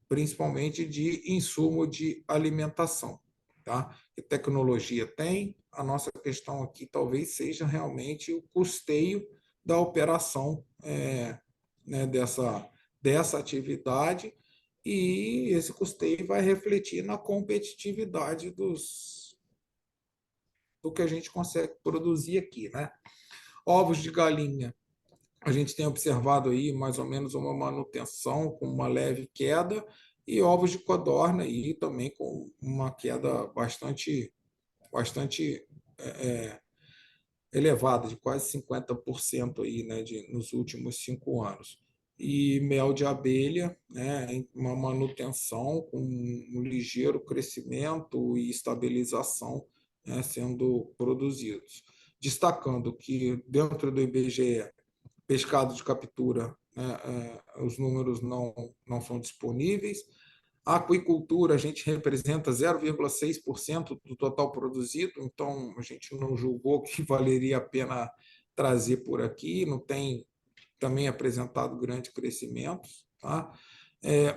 principalmente de insumo de alimentação, tá? Que tecnologia tem? A nossa questão aqui talvez seja realmente o custeio da operação, né, dessa atividade, e esse custeio vai refletir na competitividade do que a gente consegue produzir aqui, né? Ovos de galinha, a gente tem observado aí mais ou menos uma manutenção com uma leve queda, e ovos de codorna aí também com uma queda bastante elevada, de quase 50% aí, né, nos últimos 5 anos. E mel de abelha, né, uma manutenção com um ligeiro crescimento e estabilização, né, sendo produzidos. Destacando que dentro do IBGE, pescado de captura, né, os números não são disponíveis. A aquicultura, a gente representa 0,6% do total produzido, então a gente não julgou que valeria a pena trazer por aqui, não tem também apresentado grande crescimento, tá?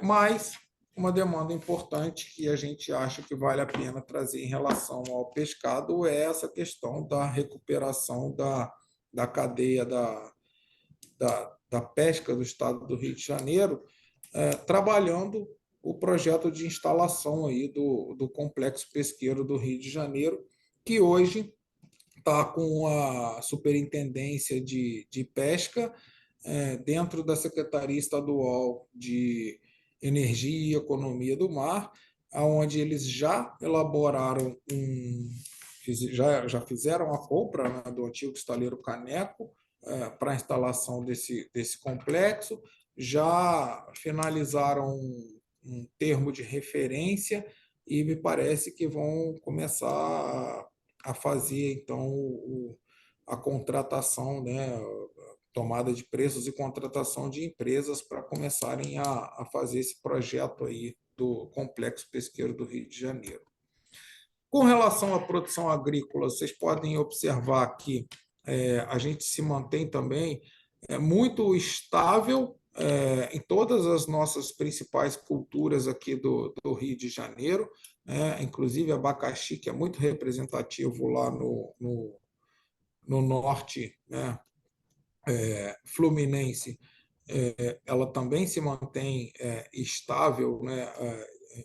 Mas uma demanda importante que a gente acha que vale a pena trazer em relação ao pescado é essa questão da recuperação da cadeia da pesca do estado do Rio de Janeiro, trabalhando o projeto de instalação aí do Complexo Pesqueiro do Rio de Janeiro, que hoje está com a Superintendência de Pesca, dentro da Secretaria Estadual de Energia e Economia do Mar, onde eles já elaboraram já fizeram a compra, né, do antigo estaleiro Caneco, para a instalação desse complexo, já finalizaram um termo de referência e me parece que vão começar a fazer, então, a contratação, né, tomada de preços e contratação de empresas para começarem a fazer esse projeto aí do Complexo Pesqueiro do Rio de Janeiro. Com relação à produção agrícola, vocês podem observar que a gente se mantém também muito estável em todas as nossas principais culturas aqui do Rio de Janeiro, né? Inclusive abacaxi, que é muito representativo lá no norte, né, fluminense, ela também se mantém estável, né,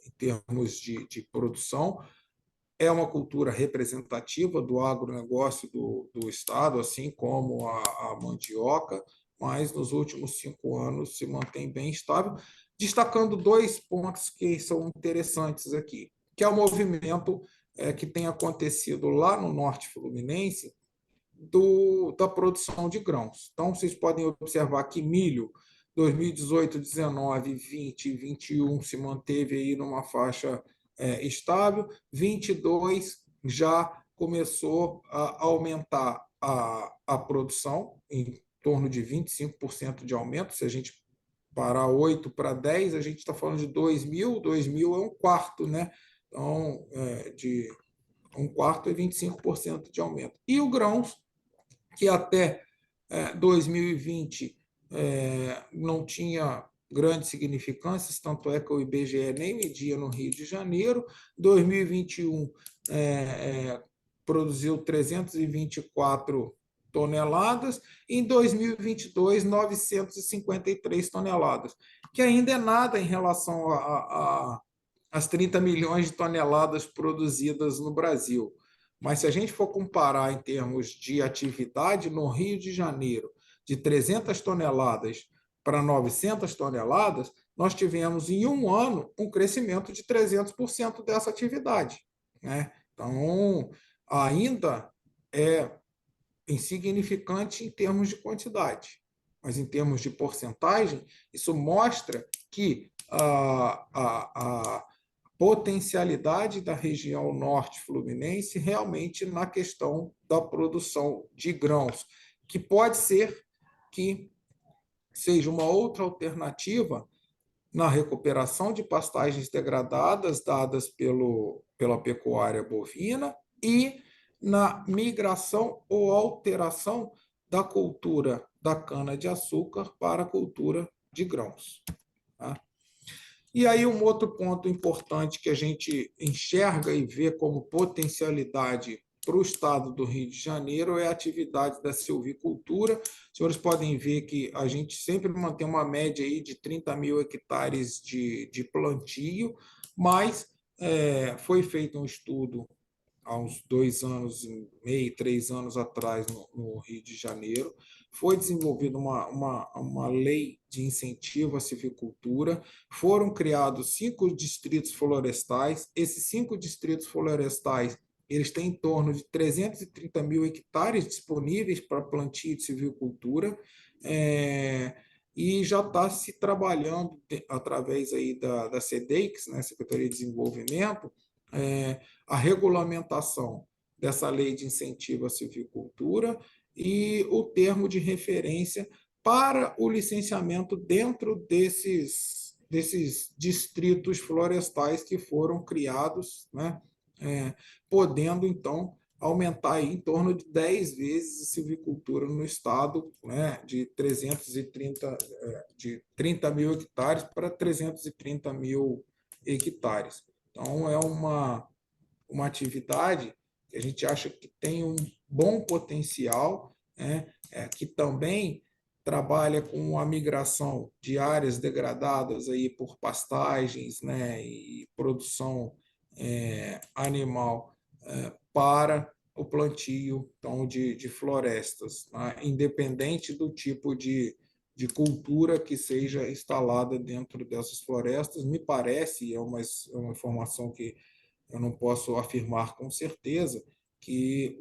em termos de produção. É uma cultura representativa do agronegócio do Estado, assim como a mandioca, mas nos últimos 5 anos se mantém bem estável, destacando dois pontos que são interessantes aqui, que é o movimento que tem acontecido lá no norte fluminense da produção de grãos. Então, vocês podem observar que milho, 2018, 19, 20 e 21 se manteve aí numa faixa estável, 22 já começou a aumentar a produção, em torno de 25% de aumento. Se a gente parar 8 para 10, a gente está falando de 2 mil é um quarto, né? Então, um quarto é 25% de aumento. E o grãos, que até 2020 não tinha grandes significâncias, tanto é que o IBGE nem media no Rio de Janeiro. 2021 produziu 324 toneladas, em 2022, 953 toneladas, que ainda é nada em relação às 30 milhões de toneladas produzidas no Brasil. Mas se a gente for comparar em termos de atividade, no Rio de Janeiro, de 300 toneladas para 900 toneladas, nós tivemos em um ano um crescimento de 300% dessa atividade, né? Então, ainda é insignificante em termos de quantidade, mas em termos de porcentagem, isso mostra que a potencialidade da região norte fluminense realmente na questão da produção de grãos, que pode ser que seja uma outra alternativa na recuperação de pastagens degradadas dadas pela pecuária bovina e na migração ou alteração da cultura da cana-de-açúcar para a cultura de grãos. Tá? E aí, um outro ponto importante que a gente enxerga e vê como potencialidade para o estado do Rio de Janeiro é a atividade da silvicultura. Os senhores podem ver que a gente sempre mantém uma média aí de 30 mil hectares de plantio, mas foi feito um estudo há uns 2 anos e meio, 3 anos atrás, no Rio de Janeiro. Foi desenvolvida uma lei de incentivo à silvicultura, foram criados 5 distritos florestais. Esses 5 distritos florestais eles têm em torno de 330 mil hectares disponíveis para plantio de silvicultura, e já está se trabalhando através aí da SEDEICS, né, Secretaria de Desenvolvimento, a regulamentação dessa lei de incentivo à silvicultura e o termo de referência para o licenciamento dentro desses distritos florestais que foram criados, né? Podendo, então, aumentar aí em torno de 10 vezes a silvicultura no estado, né? De 30 mil hectares para 330 mil hectares. Então, é uma atividade que a gente acha que tem um bom potencial, né? Que também trabalha com a migração de áreas degradadas aí por pastagens, né? E produção animal para o plantio então, de florestas, né? Independente do tipo de cultura que seja instalada dentro dessas florestas. Me parece, é uma informação que eu não posso afirmar com certeza, que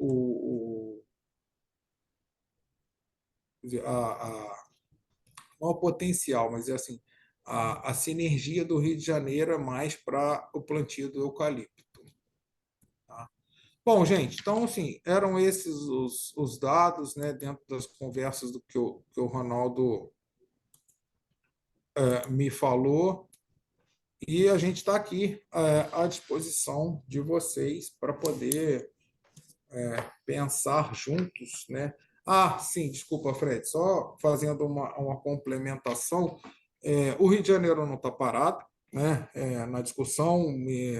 não o potencial, mas é assim, a sinergia do Rio de Janeiro é mais para o plantio do eucalipto. Tá? Bom, gente, então, assim, eram esses os dados, né, dentro das conversas do que o Ronaldo me falou, e a gente está aqui à disposição de vocês para poder pensar juntos, né? Ah, sim, desculpa, Fred, só fazendo uma complementação. O Rio de Janeiro não está parado, né? Na discussão,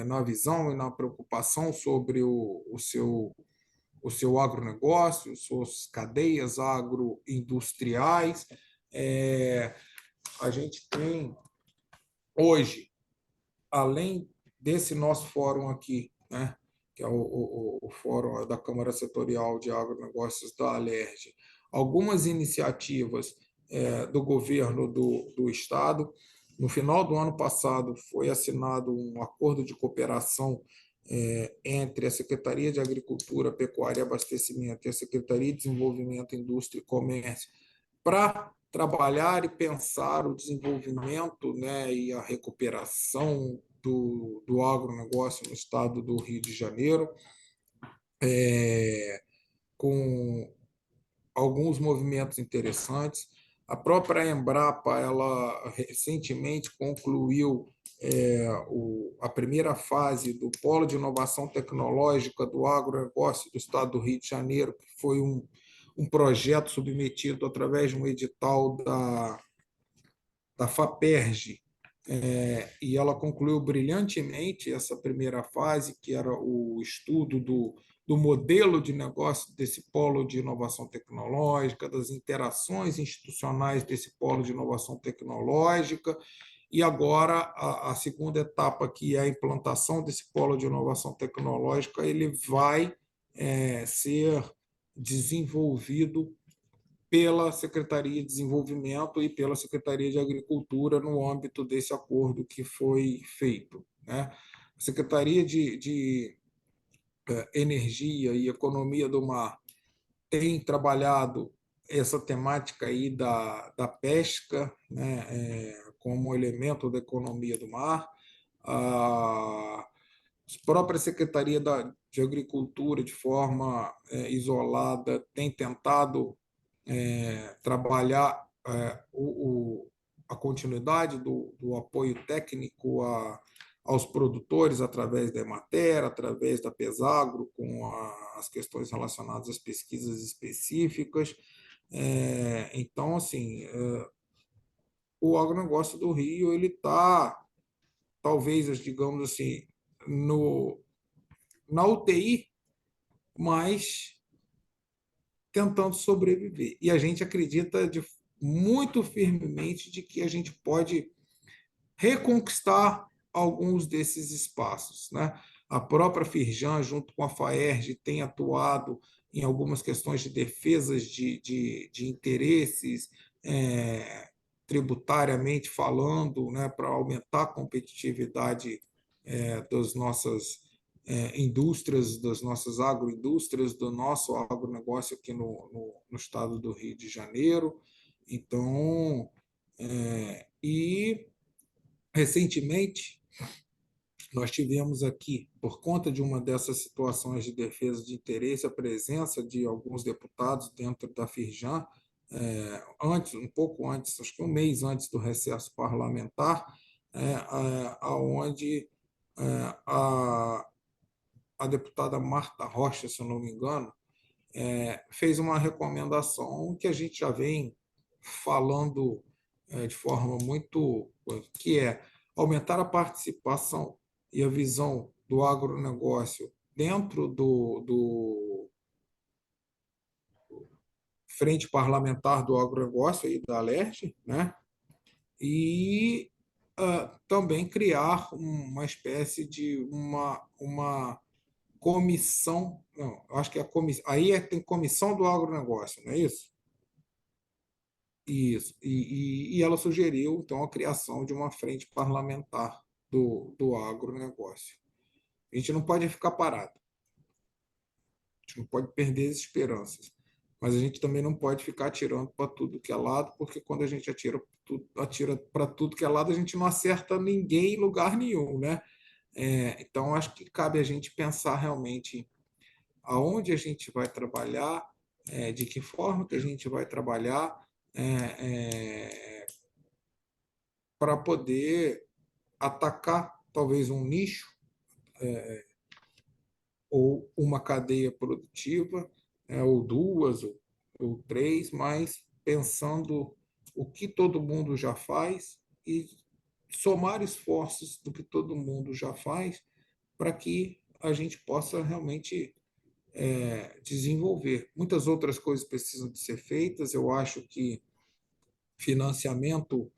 na visão e na preocupação sobre o seu agronegócio, suas cadeias agroindustriais. A gente tem hoje, além desse nosso fórum aqui, né, que é o Fórum da Câmara Setorial de Agronegócios da Alerj, algumas iniciativas do governo do Estado. No final do ano passado, foi assinado um acordo de cooperação entre a Secretaria de Agricultura, Pecuária e Abastecimento e a Secretaria de Desenvolvimento, Indústria e Comércio para trabalhar e pensar o desenvolvimento, né, e a recuperação do agronegócio no estado do Rio de Janeiro, com alguns movimentos interessantes. A própria Embrapa, ela recentemente concluiu a primeira fase do Polo de Inovação Tecnológica do Agronegócio do Estado do Rio de Janeiro, que foi um projeto submetido através de um edital da FAPERJ, e ela concluiu brilhantemente essa primeira fase, que era o estudo do modelo de negócio desse polo de inovação tecnológica, das interações institucionais desse polo de inovação tecnológica, e agora a segunda etapa, que é a implantação desse polo de inovação tecnológica, ele vai ser desenvolvido pela Secretaria de Desenvolvimento e pela Secretaria de Agricultura no âmbito desse acordo que foi feito, né? A Secretaria de Energia e Economia do Mar tem trabalhado essa temática aí da pesca, né, como elemento da economia do mar. A própria Secretaria de Agricultura, de forma isolada, tem tentado trabalhar a continuidade do apoio técnico aos produtores através da Emater, através da Pesagro, com as questões relacionadas às pesquisas específicas. Então, assim, o agronegócio do Rio ele está, talvez, digamos assim, na UTI, mas tentando sobreviver. E a gente acredita muito firmemente de que a gente pode reconquistar alguns desses espaços, né? A própria Firjan, junto com a FAERJ, tem atuado em algumas questões de defesas de interesses, tributariamente falando, né, para aumentar a competitividade das nossas indústrias, das nossas agroindústrias, do nosso agronegócio aqui no estado do Rio de Janeiro. Então, e recentemente, nós tivemos aqui, por conta de uma dessas situações de defesa de interesse, a presença de alguns deputados dentro da Firjan, um pouco antes, acho que um mês antes do recesso parlamentar, onde a deputada Marta Rocha, se eu não me engano, fez uma recomendação que a gente já vem falando de forma muito, que é aumentar a participação e a visão do agronegócio dentro do Frente Parlamentar do Agronegócio e da Alerj, né? E também criar uma espécie de uma comissão, não, acho que é a comissão, aí tem comissão do agronegócio, não é isso? Isso. E ela sugeriu, então, a criação de uma frente parlamentar do agronegócio. A gente não pode ficar parado, a gente não pode perder as esperanças, mas a gente também não pode ficar atirando para tudo que é lado, porque quando a gente atira para tudo que é lado, a gente não acerta ninguém em lugar nenhum, né? Então, acho que cabe a gente pensar realmente aonde a gente vai trabalhar, de que forma que a gente vai trabalhar, para poder atacar talvez um nicho ou uma cadeia produtiva, ou duas, ou três, mas pensando o que todo mundo já faz e somar esforços do que todo mundo já faz para que a gente possa realmente desenvolver. Muitas outras coisas precisam de ser feitas. Eu acho que financiamento,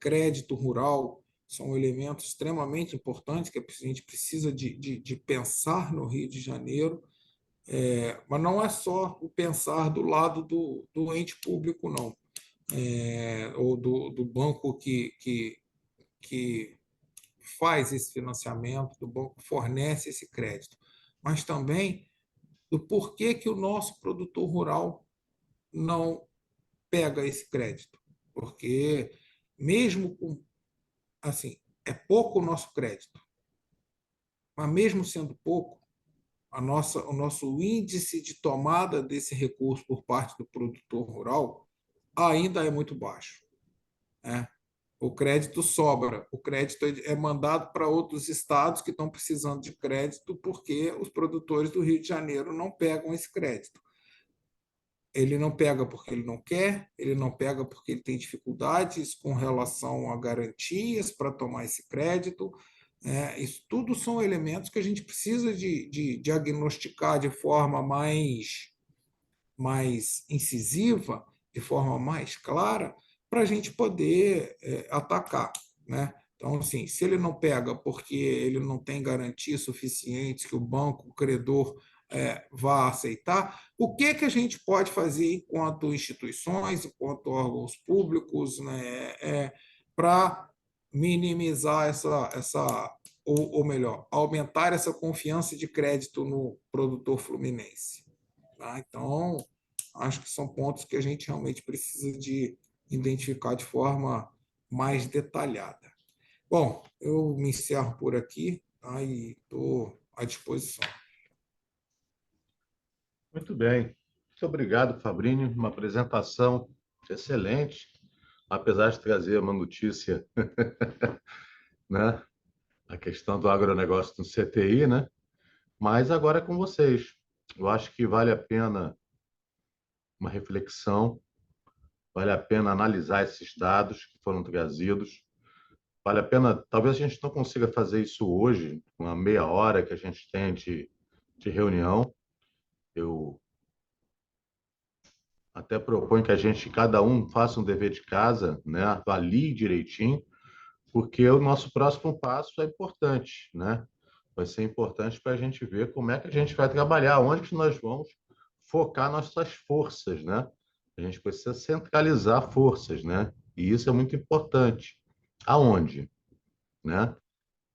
crédito rural são elementos extremamente importantes que a gente precisa de pensar no Rio de Janeiro, mas não é só o pensar do lado do ente público, não, ou do banco que faz esse financiamento, do banco que fornece esse crédito, mas também do porquê que o nosso produtor rural não pega esse crédito. Porque mesmo com, assim, é pouco o nosso crédito, mas mesmo sendo pouco, o nosso índice de tomada desse recurso por parte do produtor rural ainda é muito baixo, né? O crédito sobra, o crédito é mandado para outros estados que estão precisando de crédito porque os produtores do Rio de Janeiro não pegam esse crédito. Ele não pega porque ele não quer, ele não pega porque ele tem dificuldades com relação a garantias para tomar esse crédito. Isso tudo são elementos que a gente precisa de diagnosticar de forma mais incisiva, de forma mais clara, para a gente poder atacar, né? Então, assim, se ele não pega porque ele não tem garantias suficientes que o banco, o credor, vá aceitar, o que que a gente pode fazer enquanto instituições, enquanto órgãos públicos, né, para minimizar ou melhor, aumentar essa confiança de crédito no produtor fluminense? Tá? Então, acho que são pontos que a gente realmente precisa de identificar de forma mais detalhada. Bom, eu me encerro por aqui, tá? E estou à disposição.
Muito bem. Muito obrigado, Fabrini. Uma apresentação excelente, apesar de trazer uma notícia, né? A questão do agronegócio no CTI, né? Mas agora é com vocês. Eu acho que vale a pena uma reflexão, vale a pena analisar esses dados que foram trazidos. Vale a pena, talvez a gente não consiga fazer isso hoje, com a meia hora que a gente tem de reunião. Eu até proponho que a gente, cada um, faça um dever de casa, né? Avalie direitinho, porque o nosso próximo passo é importante, né? Vai ser importante para a gente ver como é que a gente vai trabalhar, onde que nós vamos focar nossas forças, né? A gente precisa centralizar forças, né? E isso é muito importante. Aonde, né?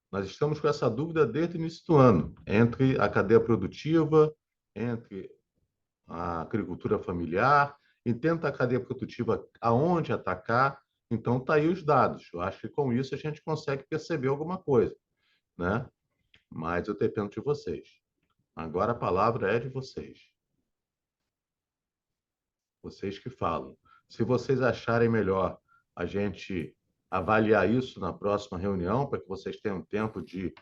Nós estamos com essa dúvida desde o início do ano, entre a cadeia produtiva, entre a agricultura familiar, e tenta a cadeia produtiva aonde atacar. Então, tá aí os dados. Eu acho que com isso a gente consegue perceber alguma coisa, né? Mas eu dependo de vocês. Agora a palavra é de vocês. Vocês que falam. Se vocês acharem melhor a gente avaliar isso na próxima reunião, para que vocês tenham tempo de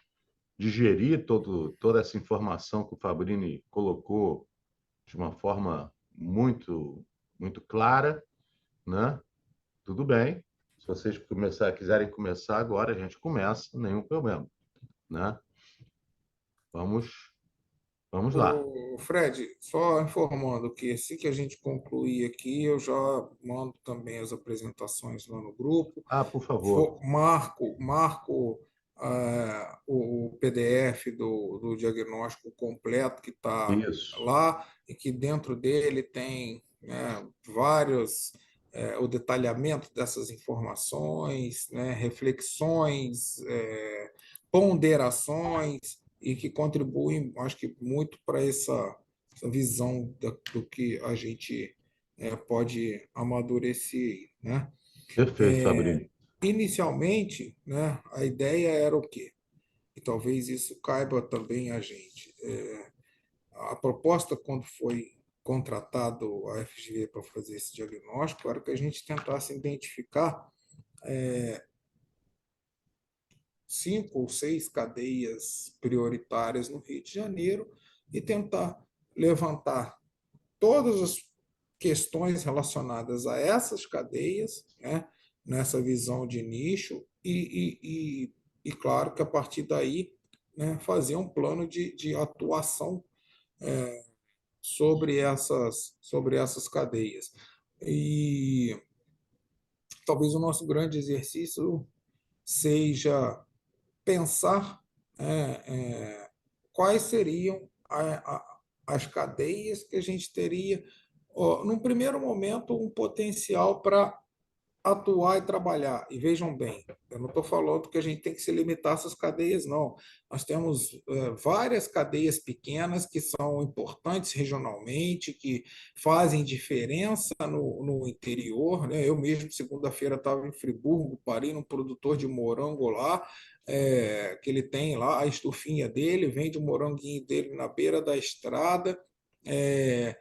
digerir toda essa informação que o Fabrini colocou de uma forma muito clara, né? Tudo bem. Se vocês quiserem começar agora, a gente começa, nenhum problema, né? Vamos, vamos lá.
O Fred, só informando que assim que a gente concluir aqui, eu já mando também as apresentações lá no grupo.
Ah, por favor.
Marco o PDF do diagnóstico completo que está
Isso.
lá e que dentro dele tem, né, vários, o detalhamento dessas informações, né, reflexões, ponderações e que contribuem, acho que muito para essa visão do que a gente pode amadurecer, né?
Perfeito, Fabrini.
Inicialmente, né, a ideia era o quê? E talvez isso caiba também a gente. A proposta, quando foi contratado a FGV para fazer esse diagnóstico, era que a gente tentasse identificar 5 ou 6 cadeias prioritárias no Rio de Janeiro e tentar levantar todas as questões relacionadas a essas cadeias, né, nessa visão de nicho, e claro que a partir daí, né, fazer um plano de atuação sobre essas cadeias. E talvez o nosso grande exercício seja pensar quais seriam as cadeias que a gente teria, num primeiro momento, um potencial para atuar e trabalhar. E vejam bem, eu não estou falando que a gente tem que se limitar a essas cadeias, não. Nós temos várias cadeias pequenas que são importantes regionalmente, que fazem diferença no interior, né? Eu mesmo, segunda-feira, estava em Friburgo, parei num produtor de morango lá, que ele tem lá a estufinha dele, vende o moranguinho dele na beira da estrada, é,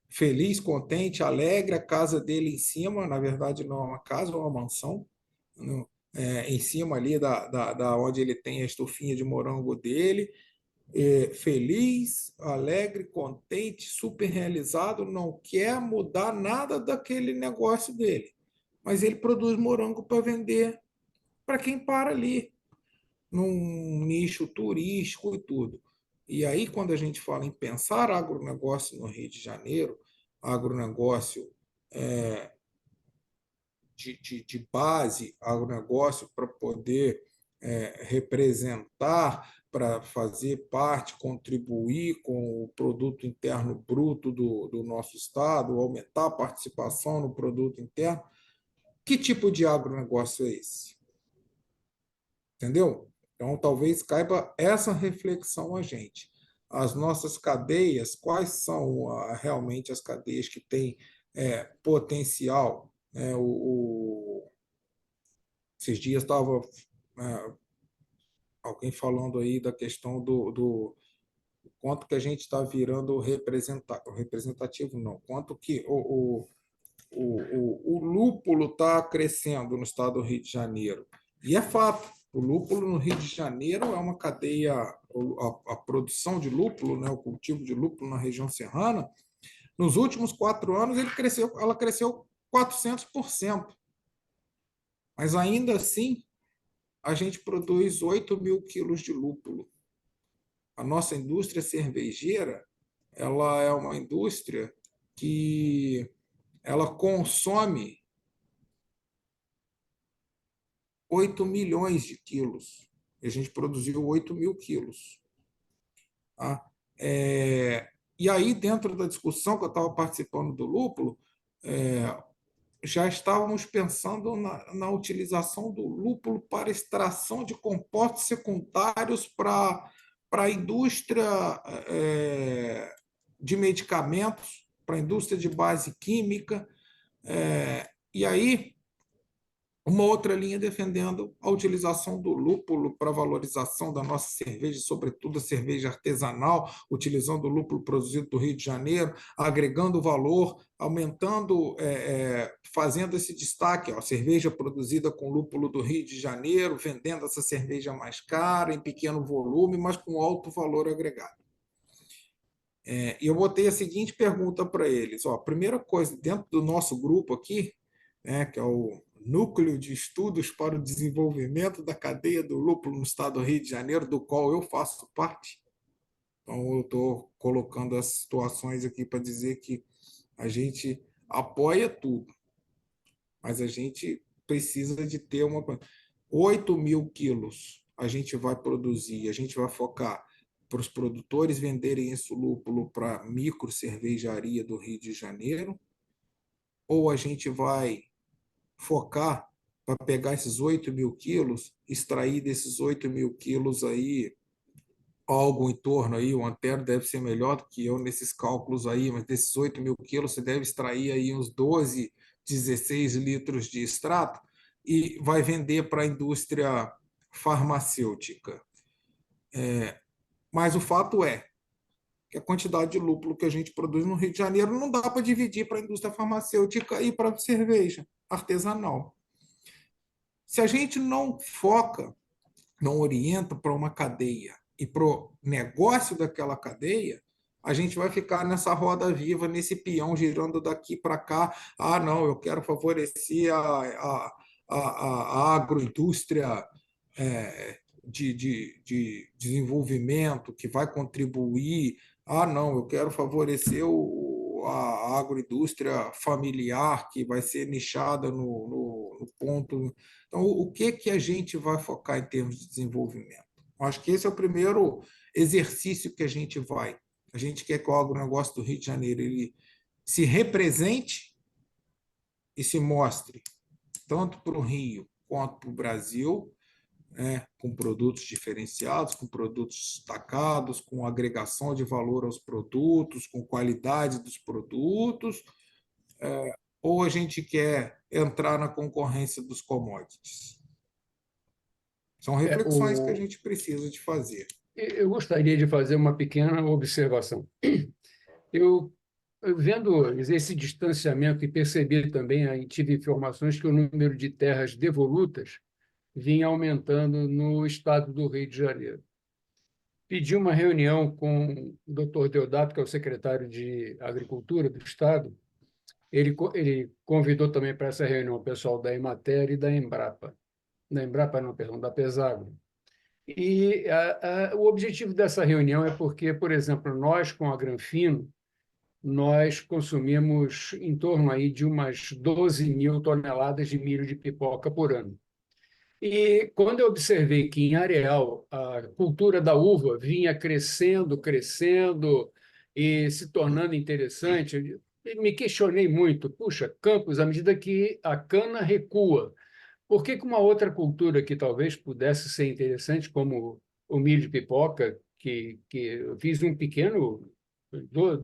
feliz, contente, alegre, a casa dele em cima, na verdade não é uma casa, é uma mansão, né? em cima ali da onde ele tem a estufinha de morango dele, feliz, alegre, contente, super realizado, não quer mudar nada daquele negócio dele. Mas ele produz morango para vender para quem para ali, num nicho turístico e tudo. E aí, quando a gente fala em pensar agronegócio no Rio de Janeiro, agronegócio de base, agronegócio para poder representar, para fazer parte, contribuir com o produto interno bruto do nosso estado, aumentar a participação no produto interno. Que tipo de agronegócio é esse? Entendeu? Então, talvez caiba essa reflexão a gente. As nossas cadeias, quais são realmente as cadeias que têm potencial? Esses dias estava alguém falando aí da questão do quanto que a gente está virando representativo, não, quanto que o lúpulo está crescendo no estado do Rio de Janeiro. E é fato, o lúpulo no Rio de Janeiro é uma cadeia, a produção de lúpulo, né, o cultivo de lúpulo na região serrana, nos últimos 4 anos ela cresceu 400%. Mas ainda assim, a gente produz 8 mil quilos de lúpulo. A nossa indústria cervejeira, ela é uma indústria que ela consome 8 milhões de quilos. E a gente produziu 8 mil quilos. Tá? E aí, dentro da discussão que eu estava participando do lúpulo, já estávamos pensando na utilização do lúpulo para extração de compostos secundários para a indústria de medicamentos, para a indústria de base química. E aí, uma outra linha defendendo a utilização do lúpulo para valorização da nossa cerveja, sobretudo a cerveja artesanal, utilizando o lúpulo produzido do Rio de Janeiro, agregando valor, aumentando, fazendo esse destaque, ó, cerveja produzida com lúpulo do Rio de Janeiro, vendendo essa cerveja mais cara, em pequeno volume, mas com alto valor agregado. E eu botei a seguinte pergunta para eles. Ó, a primeira coisa, dentro do nosso grupo aqui, que é o Núcleo de Estudos para o Desenvolvimento da Cadeia do Lúpulo no Estado do Rio de Janeiro, do qual eu faço parte. Então, eu estou colocando as situações aqui para dizer que a gente apoia tudo, mas a gente precisa de ter 8 mil quilos a gente vai produzir, a gente vai focar para os produtores venderem esse lúpulo para a micro cervejaria do Rio de Janeiro, ou a gente vai focar para pegar esses 8 mil quilos, extrair desses 8 mil quilos aí algo em torno aí, o Antero deve ser melhor do que eu nesses cálculos aí, mas desses 8 mil quilos você deve extrair aí uns 12, 16 litros de extrato e vai vender para a indústria farmacêutica. Mas o fato é que a quantidade de lúpulo que a gente produz no Rio de Janeiro não dá para dividir para a indústria farmacêutica e para a cerveja artesanal. Se a gente não foca, não orienta para uma cadeia e para o negócio daquela cadeia, a gente vai ficar nessa roda viva, nesse peão girando daqui para cá. Ah, não, eu quero favorecer a agroindústria de desenvolvimento que vai contribuir. Ah, não, eu quero favorecer a agroindústria familiar que vai ser nichada no ponto. Então, o que a gente vai focar em termos de desenvolvimento? Acho que esse é o primeiro exercício que a gente vai. A gente quer que o agronegócio do Rio de Janeiro ele se represente e se mostre tanto para o Rio quanto para o Brasil, com produtos diferenciados, com produtos destacados, com agregação de valor aos produtos, com qualidade dos produtos, ou a gente quer entrar na concorrência dos commodities? São
É,
reflexões que a
o,
gente precisa de fazer.
eu gostaria de fazer uma pequena observação. Eu, vendo esse distanciamento e percebi também, aí tive informações que o número de terras devolutas vinha aumentando no estado do Rio de Janeiro. Pedi uma reunião com o doutor Deodato, que é o secretário de Agricultura do Estado. Ele convidou também para essa reunião o pessoal da Emater e da Embrapa não, perdão, da Pesagro. E o objetivo dessa reunião é porque, por exemplo, nós com a Granfino, nós consumimos em torno aí de umas 12 mil toneladas de milho de pipoca por ano. E quando eu observei que em Areal a cultura da uva vinha crescendo, crescendo e se tornando interessante, eu me questionei muito. Puxa, Campos, à medida que a cana recua, por que que uma outra cultura que talvez pudesse ser interessante, como o milho de pipoca, que eu fiz um pequeno,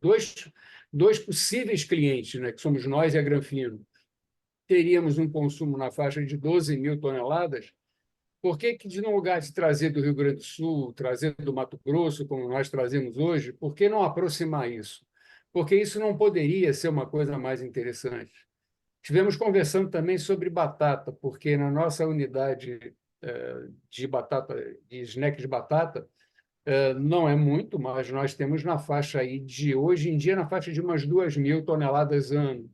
dois, dois possíveis clientes, né, que somos nós e a Granfino, teríamos um consumo na faixa de 12 mil toneladas, por que que, de no lugar de trazer do Rio Grande do Sul, trazer do Mato Grosso, como nós trazemos hoje, por que não aproximar isso? Porque isso não poderia ser uma coisa mais interessante. Tivemos conversando também sobre batata, porque na nossa unidade de batata, de snack de batata, não é muito, mas nós temos na faixa aí de, hoje em dia, na faixa de umas 2 mil toneladas ano.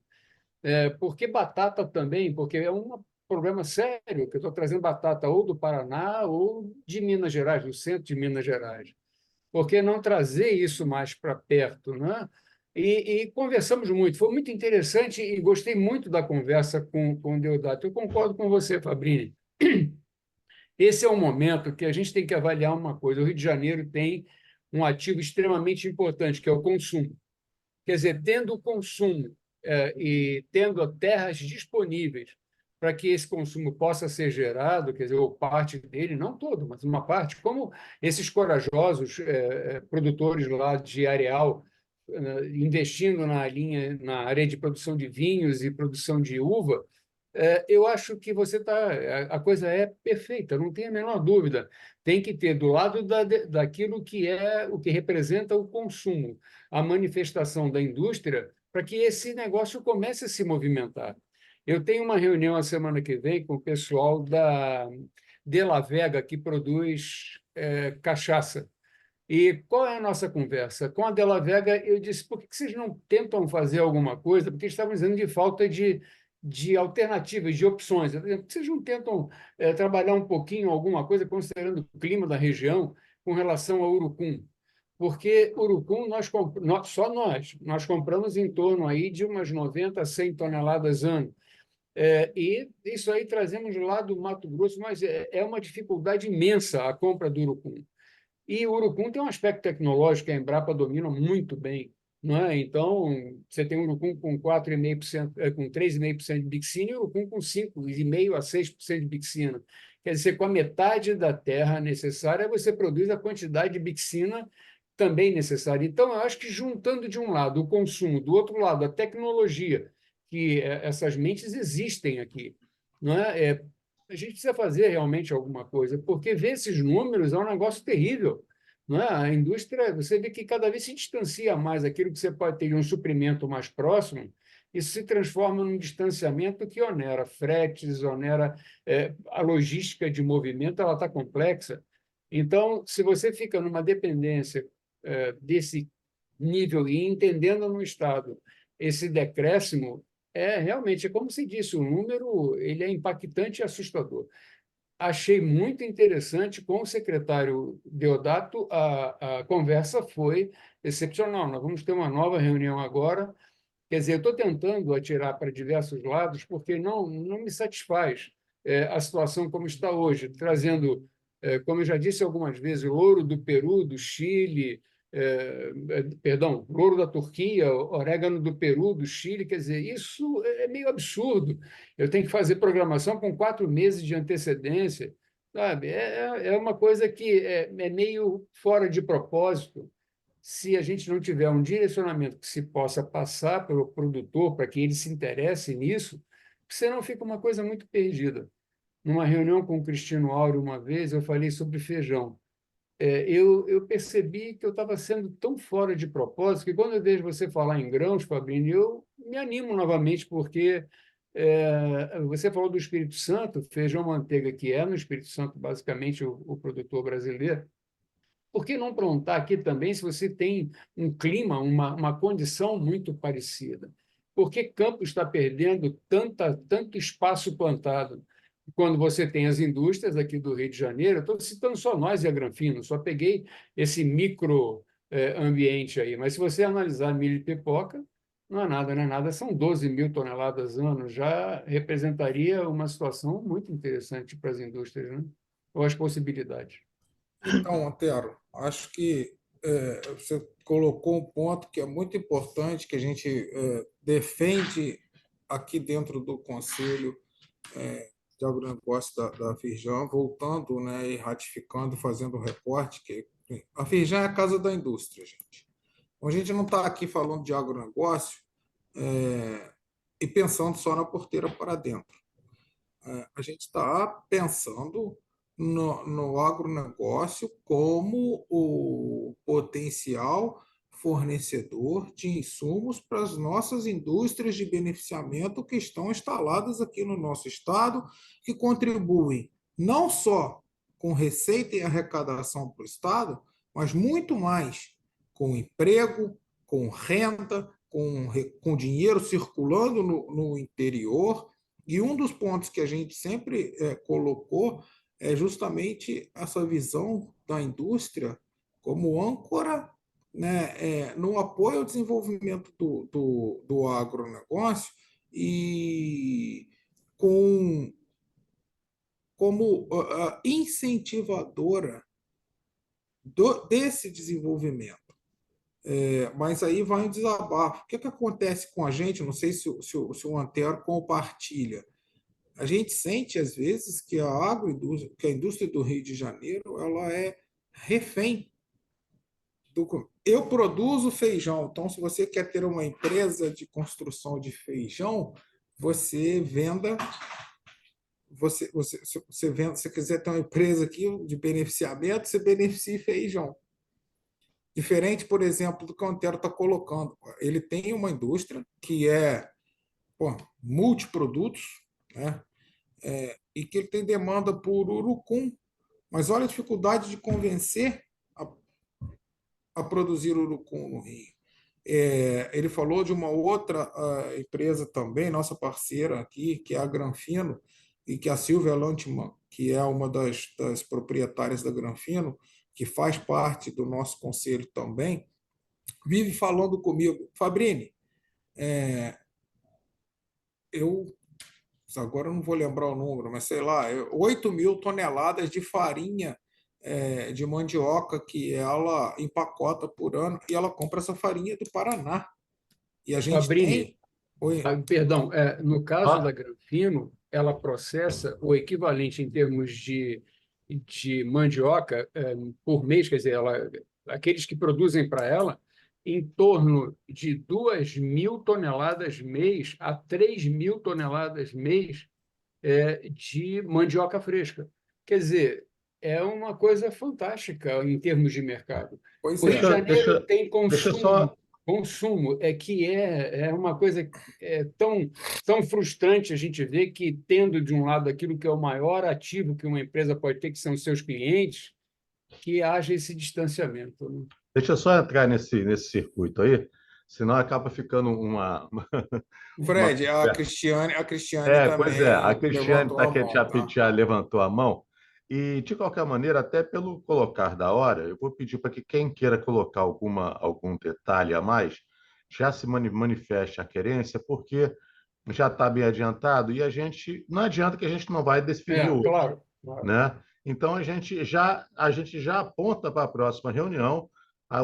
Por que batata também? Porque é um problema sério, que eu estou trazendo batata ou do Paraná ou de Minas Gerais, do centro de Minas Gerais. Por que não trazer isso mais para perto, né? E conversamos muito, foi muito interessante e gostei muito da conversa com o Deodato. Eu concordo com você, Fabrini. Esse é um momento que a gente tem que avaliar uma coisa. O Rio de Janeiro tem um ativo extremamente importante, que é o consumo. Quer dizer, tendo o consumo e tendo terras disponíveis para que esse consumo possa ser gerado, quer dizer, ou parte dele, não todo, mas uma parte, como esses corajosos produtores lá de Areal, investindo na área de produção de vinhos e produção de uva, eu acho que você tá, a coisa é perfeita, não tem a menor dúvida. Tem que ter do lado daquilo que é o que representa o consumo, a manifestação da indústria, para que esse negócio comece a se movimentar. Eu tenho uma reunião a semana que vem com o pessoal da De La Vega, que produz cachaça. E qual é a nossa conversa? Com a De La Vega, eu disse, por que vocês não tentam fazer alguma coisa? Porque eles estavam dizendo de falta de alternativas, de opções. Por exemplo, vocês não tentam trabalhar um pouquinho alguma coisa, considerando o clima da região, com relação ao urucum? Porque urucum, só nós compramos em torno aí de umas 90 a 100 toneladas ano. E isso aí trazemos lá do Mato Grosso, mas é uma dificuldade imensa a compra do urucum. E o urucum tem um aspecto tecnológico que a Embrapa domina muito bem, não é? Então, você tem um urucum com 4,5%, com 3,5% de bixina e urucum com 5,5% a 6% de bixina. Quer dizer, com a metade da terra necessária, você produz a quantidade de bixina também necessária. Então, eu acho que juntando de um lado o consumo, do outro lado a tecnologia, que essas mentes existem aqui, não é? A gente precisa fazer realmente alguma coisa, porque ver esses números é um negócio terrível. Não é? A indústria, você vê que cada vez se distancia mais aquilo que você pode ter de um suprimento mais próximo, isso se transforma num distanciamento que onera fretes, onera a logística de movimento, ela está complexa. Então, se você fica numa dependência desse nível e entendendo no Estado esse decréscimo, realmente, é como se disse, o número ele é impactante e assustador. Achei muito interessante com o secretário Deodato, a conversa foi excepcional. Nós vamos ter uma nova reunião agora. Quer dizer, eu estou tentando atirar para diversos lados, porque não me satisfaz a situação como está hoje, trazendo, como eu já disse algumas vezes, louro do Peru, do Chile, perdão, louro da Turquia, orégano do Peru, do Chile, quer dizer, isso é meio absurdo. Eu tenho que fazer programação com 4 meses de antecedência, sabe? É uma coisa que é meio fora de propósito. Se a gente não tiver um direcionamento que se possa passar pelo produtor para que ele se interesse nisso, senão fica uma coisa muito perdida. Numa reunião com o Cristino Áureo uma vez, eu falei sobre feijão. Eu percebi que eu estava sendo tão fora de propósito que quando eu vejo você falar em grãos, Fabrício, eu me animo novamente, porque Você falou do Espírito Santo, feijão manteiga, que é no Espírito Santo, basicamente, o produtor brasileiro. Por que não plantar aqui também, se você tem um clima, uma condição muito parecida? Por que Campos está perdendo tanto espaço plantado? Quando você tem as indústrias aqui do Rio de Janeiro, estou citando só nós e a Granfino, só peguei esse micro ambiente aí, mas se você analisar milho e pipoca, não é nada, não é nada, são 12 mil toneladas ano, já representaria uma situação muito interessante para as indústrias, né? Ou as possibilidades.
Então, Antero, acho que você colocou um ponto que é muito importante, que a gente defende aqui dentro do Conselho de Agronegócio da Firjan, voltando, né, e ratificando, fazendo um reporte, que a Firjan é a casa da indústria, gente. Então, a gente não está aqui falando de agronegócio e pensando só na porteira para dentro. A gente está pensando no agronegócio como o potencial fornecedor de insumos para as nossas indústrias de beneficiamento que estão instaladas aqui no nosso estado, que contribuem não só com receita e arrecadação para o estado, mas muito mais com emprego, com renda, com dinheiro circulando no interior. E um dos pontos que a gente sempre colocou é justamente essa visão da indústria como âncora, né, no apoio ao desenvolvimento do agronegócio e como incentivadora desse desenvolvimento. Mas aí vai um desabafo. O que acontece com a gente? Não sei se o Antero compartilha. A gente sente, às vezes, que que a indústria do Rio de Janeiro ela é refém do. Eu produzo feijão, então, se você quer ter uma empresa de construção de feijão, você venda. Você venda, se você quiser ter uma empresa aqui de beneficiamento, você beneficia feijão. Diferente, por exemplo, do que o Antero está colocando. Ele tem uma indústria que é multiprodutos, né? E que ele tem demanda por urucum, mas olha a dificuldade de convencer a produzir urucum no Rio. Ele falou de uma outra empresa também, nossa parceira aqui, que é a Granfino, e que a Silvia Lantman, que é uma das proprietárias da Granfino, que faz parte do nosso conselho também, vive falando comigo, Fabrini, eu agora eu não vou lembrar o número, mas sei lá, 8 mil toneladas de farinha de mandioca que ela empacota por ano e ela compra essa farinha do Paraná. E a gente
Fabrini,
tem. Oi.
perdão, no caso da
Ah,
Granfino, ela processa o equivalente em termos de mandioca por mês, quer dizer, aqueles que produzem para ela, em torno de 2 mil toneladas mês a 3 mil toneladas mês de mandioca fresca. Quer dizer, é uma coisa fantástica em termos de mercado.
Pois
O Rio de
é.
Janeiro tem
deixa eu só.
consumo é uma coisa tão frustrante a gente ver que, tendo de um lado aquilo que é o maior ativo que uma empresa pode ter, que são os seus clientes, que haja esse distanciamento, né?
Deixa eu só entrar nesse circuito aí, senão acaba ficando uma
Fred,
conversa.
A Cristiane
Pois é, a
também
Cristiane
levantou
tá
a
que
mão, tá?
já levantou a mão. E, de qualquer maneira, até pelo colocar da hora, eu vou pedir para que quem queira colocar algum detalhe a mais já se manifeste a querência, porque já está bem adiantado e não adianta que a gente não vai definir hoje,
Claro, claro.
né? Então a gente já aponta para a próxima reunião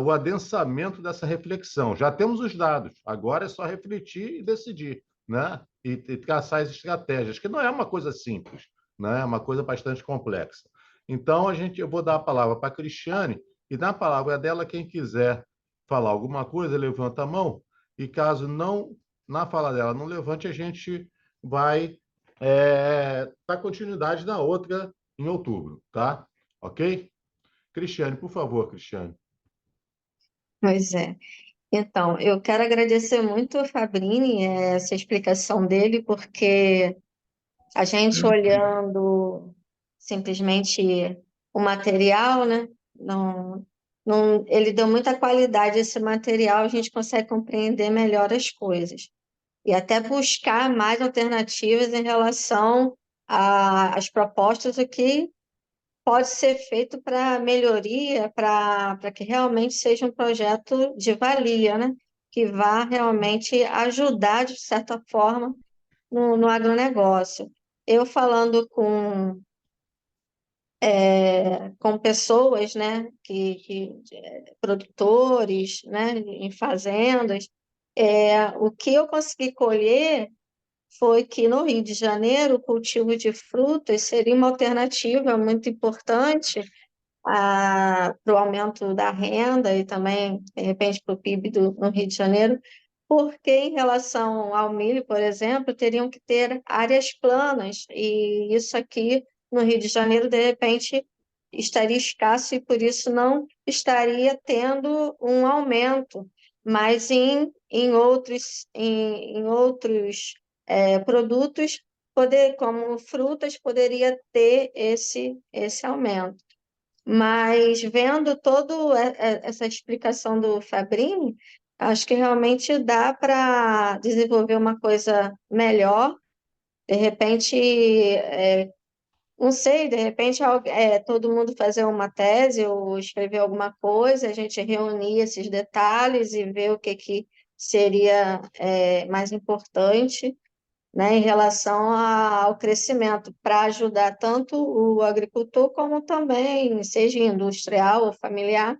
o adensamento dessa reflexão. Já temos os dados, agora é só refletir e decidir, né? E traçar as estratégias, que não é uma coisa simples, né? É uma coisa bastante complexa. Então eu vou dar a palavra para a Cristiane e na palavra dela quem quiser falar alguma coisa levanta a mão e caso não na fala dela não levante a gente vai dar continuidade na outra em outubro, tá? Ok? Cristiane, por favor, Cristiane.
Pois é. Então, eu quero agradecer muito ao Fabrini, essa explicação dele, porque a gente olhando simplesmente o material, né? Não, não, ele deu muita qualidade a esse material, a gente consegue compreender melhor as coisas. E até buscar mais alternativas em relação às propostas, o que pode ser feito para melhoria, para que realmente seja um projeto de valia, né? Que vá realmente ajudar, de certa forma, no agronegócio. Eu falando com pessoas, né, produtores, né, em fazendas, o que eu consegui colher foi que no Rio de Janeiro o cultivo de frutas seria uma alternativa muito importante para o aumento da renda e também, de repente, para o PIB no Rio de Janeiro, porque em relação ao milho, por exemplo, teriam que ter áreas planas, e isso aqui no Rio de Janeiro, de repente, estaria escasso e por isso não estaria tendo um aumento, mas em outros produtos, como frutas, poderia ter esse aumento. Mas vendo toda essa explicação do Fabrini, acho que realmente dá para desenvolver uma coisa melhor. De repente, não sei, de repente todo mundo fazer uma tese ou escrever alguma coisa, a gente reunir esses detalhes e ver o que seria mais importante, né, em relação ao crescimento, para ajudar tanto o agricultor como também, seja industrial ou familiar,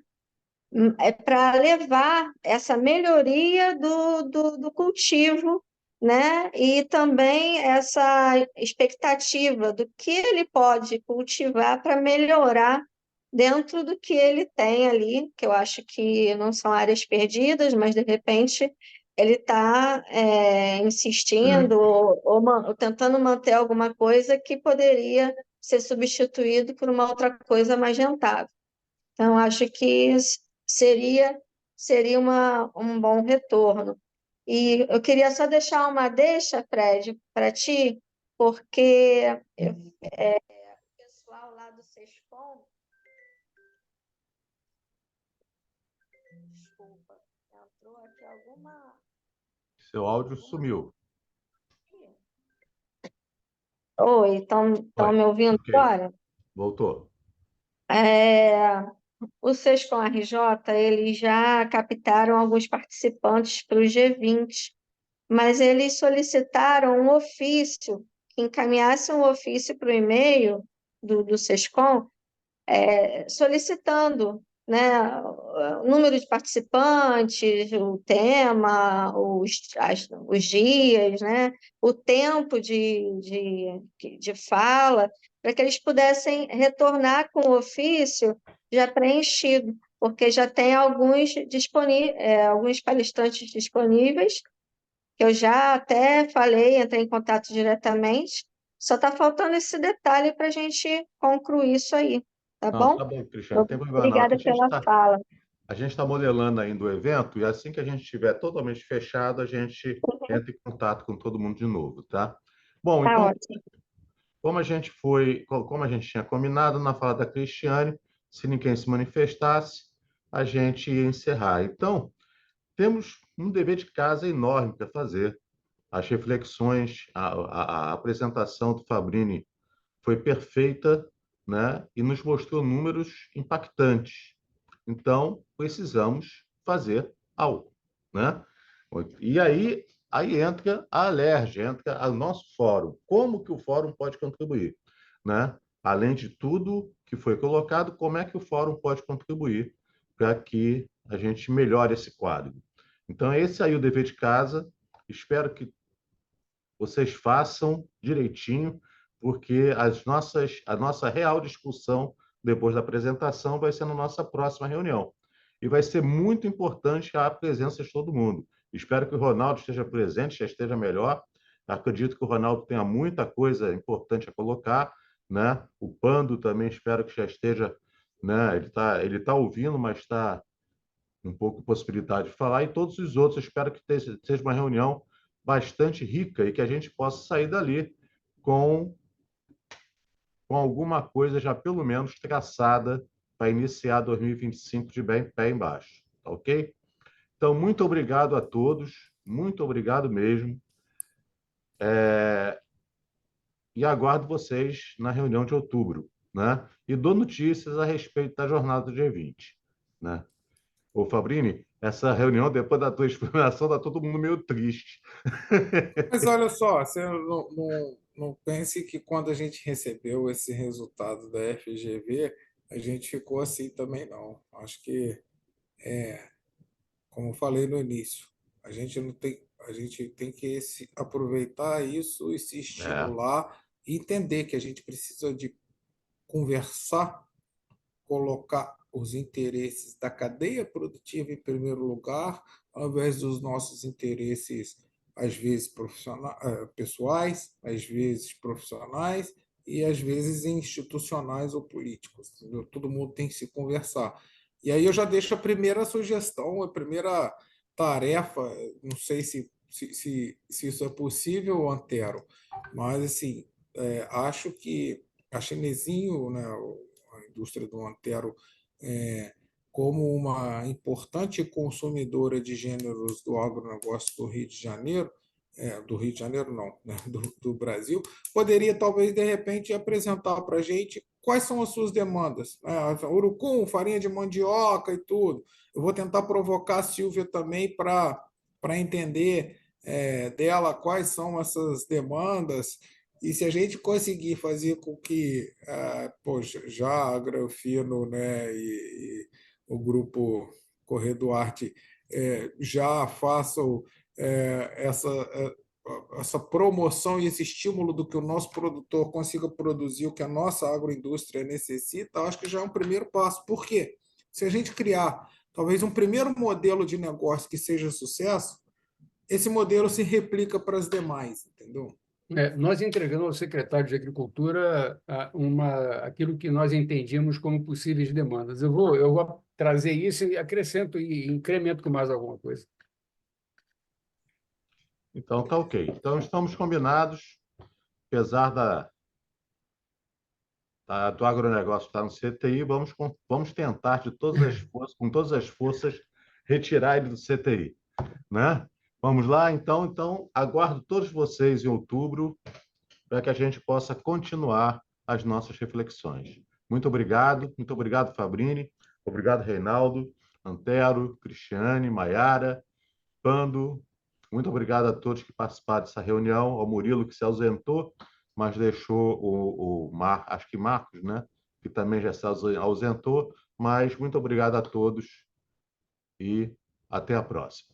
para levar essa melhoria do cultivo, né, e também essa expectativa do que ele pode cultivar para melhorar dentro do que ele tem ali, que eu acho que não são áreas perdidas, mas de repente ele está insistindo ou tentando manter alguma coisa que poderia ser substituído por uma outra coisa mais rentável. Então, acho que seria, seria um bom retorno. E eu queria só deixar uma deixa, Fred, para ti, porque o pessoal lá do Sescom, desculpa, entrou aqui alguma.
Seu áudio sumiu.
Oi, estão me ouvindo
Ok,
agora?
voltou.
O Sescom RJ, eles já captaram alguns participantes para o G20, mas eles solicitaram um ofício, que encaminhasse um ofício para o e-mail do Sescom, solicitando, né, o número de participantes, o tema, os dias, né, o tempo de fala, para que eles pudessem retornar com o ofício já preenchido, porque já tem alguns palestrantes disponíveis, que eu já até falei, entrei em contato diretamente, só está faltando esse detalhe para a gente concluir isso aí, tá
Não,
bom?
tá bom, Cristiano, não tem problema não.
Obrigada pela fala.
A gente está modelando ainda o evento e assim que a gente estiver totalmente fechado, a gente entra em contato com todo mundo de novo, tá? Bom,
Tá
então,
ótimo.
como a gente tinha combinado na fala da Cristiane, se ninguém se manifestasse, a gente ia encerrar. Então, temos um dever de casa enorme para fazer. As reflexões, a apresentação do Fabrini foi perfeita, né? E nos mostrou números impactantes. Então, precisamos fazer algo, né? E aí entra a Alerj, entra o nosso fórum. Como que o fórum pode contribuir, né? Além de tudo que foi colocado, como é que o fórum pode contribuir para que a gente melhore esse quadro? Então, esse aí é o dever de casa. Espero que vocês façam direitinho, porque a nossa real discussão depois da apresentação vai ser na nossa próxima reunião. E vai ser muito importante a presença de todo mundo. Espero que o Ronaldo esteja presente, já esteja melhor. Acredito que o Ronaldo tenha muita coisa importante a colocar, né? O Pando também espero que já esteja, né? Ele tá ouvindo, mas está um pouco de possibilidade de falar, e todos os outros. Eu espero que seja uma reunião bastante rica e que a gente possa sair dali com, com alguma coisa já pelo menos traçada para iniciar 2025 de bem pé embaixo, tá ok? Então, muito obrigado a todos, muito obrigado mesmo, e aguardo vocês na reunião de outubro, né? E dou notícias a respeito da jornada do G20, né? Ô, Fabrini, essa reunião, depois da tua explanação, está todo mundo meio triste.
Mas olha só, você não pense que quando a gente recebeu esse resultado da FGV, a gente ficou assim também, não. Acho que, como eu falei no início, a gente tem que aproveitar isso e se
É,
estimular e entender que a gente precisa de conversar, colocar os interesses da cadeia produtiva em primeiro lugar, ao invés dos nossos interesses, às vezes pessoais, às vezes profissionais e às vezes institucionais ou políticos. Entendeu? Todo mundo tem que se conversar. E aí eu já deixo a primeira sugestão, a primeira tarefa, não sei se isso é possível, Antero, mas assim, acho que a Chinesinho, né, a indústria do Antero, é, como uma importante consumidora de gêneros do agronegócio do Rio de Janeiro, do Rio de Janeiro não, né, do Brasil, poderia talvez de repente apresentar para a gente quais são as suas demandas, né? Urucum, farinha de mandioca e tudo. Eu vou tentar provocar a Silvia também para entender dela quais são essas demandas e se a gente conseguir fazer com que, poxa, já a Granfino, né, e o grupo Correio Duarte já façam essa promoção e esse estímulo do que o nosso produtor consiga produzir o que a nossa agroindústria necessita, acho que já é um primeiro passo. Por quê? Se a gente criar talvez um primeiro modelo de negócio que seja sucesso, esse modelo se replica para as demais, entendeu?
Nós entregamos ao secretário de Agricultura aquilo que nós entendíamos como possíveis demandas. Eu vou trazer isso e acrescento e incremento com mais alguma coisa.
então, tá ok. Então, estamos combinados, apesar do agronegócio estar no CTI, vamos tentar de todas as forças, com todas as forças, retirar ele do CTI, né? Vamos lá, então, aguardo todos vocês em outubro para que a gente possa continuar as nossas reflexões. Muito obrigado, Fabrini, obrigado, Reinaldo, Antero, Cristiane, Maiara, Pando. Muito obrigado a todos que participaram dessa reunião, ao Murilo que se ausentou, mas deixou acho que Marcos, né? Que também já se ausentou, mas muito obrigado a todos e até a próxima.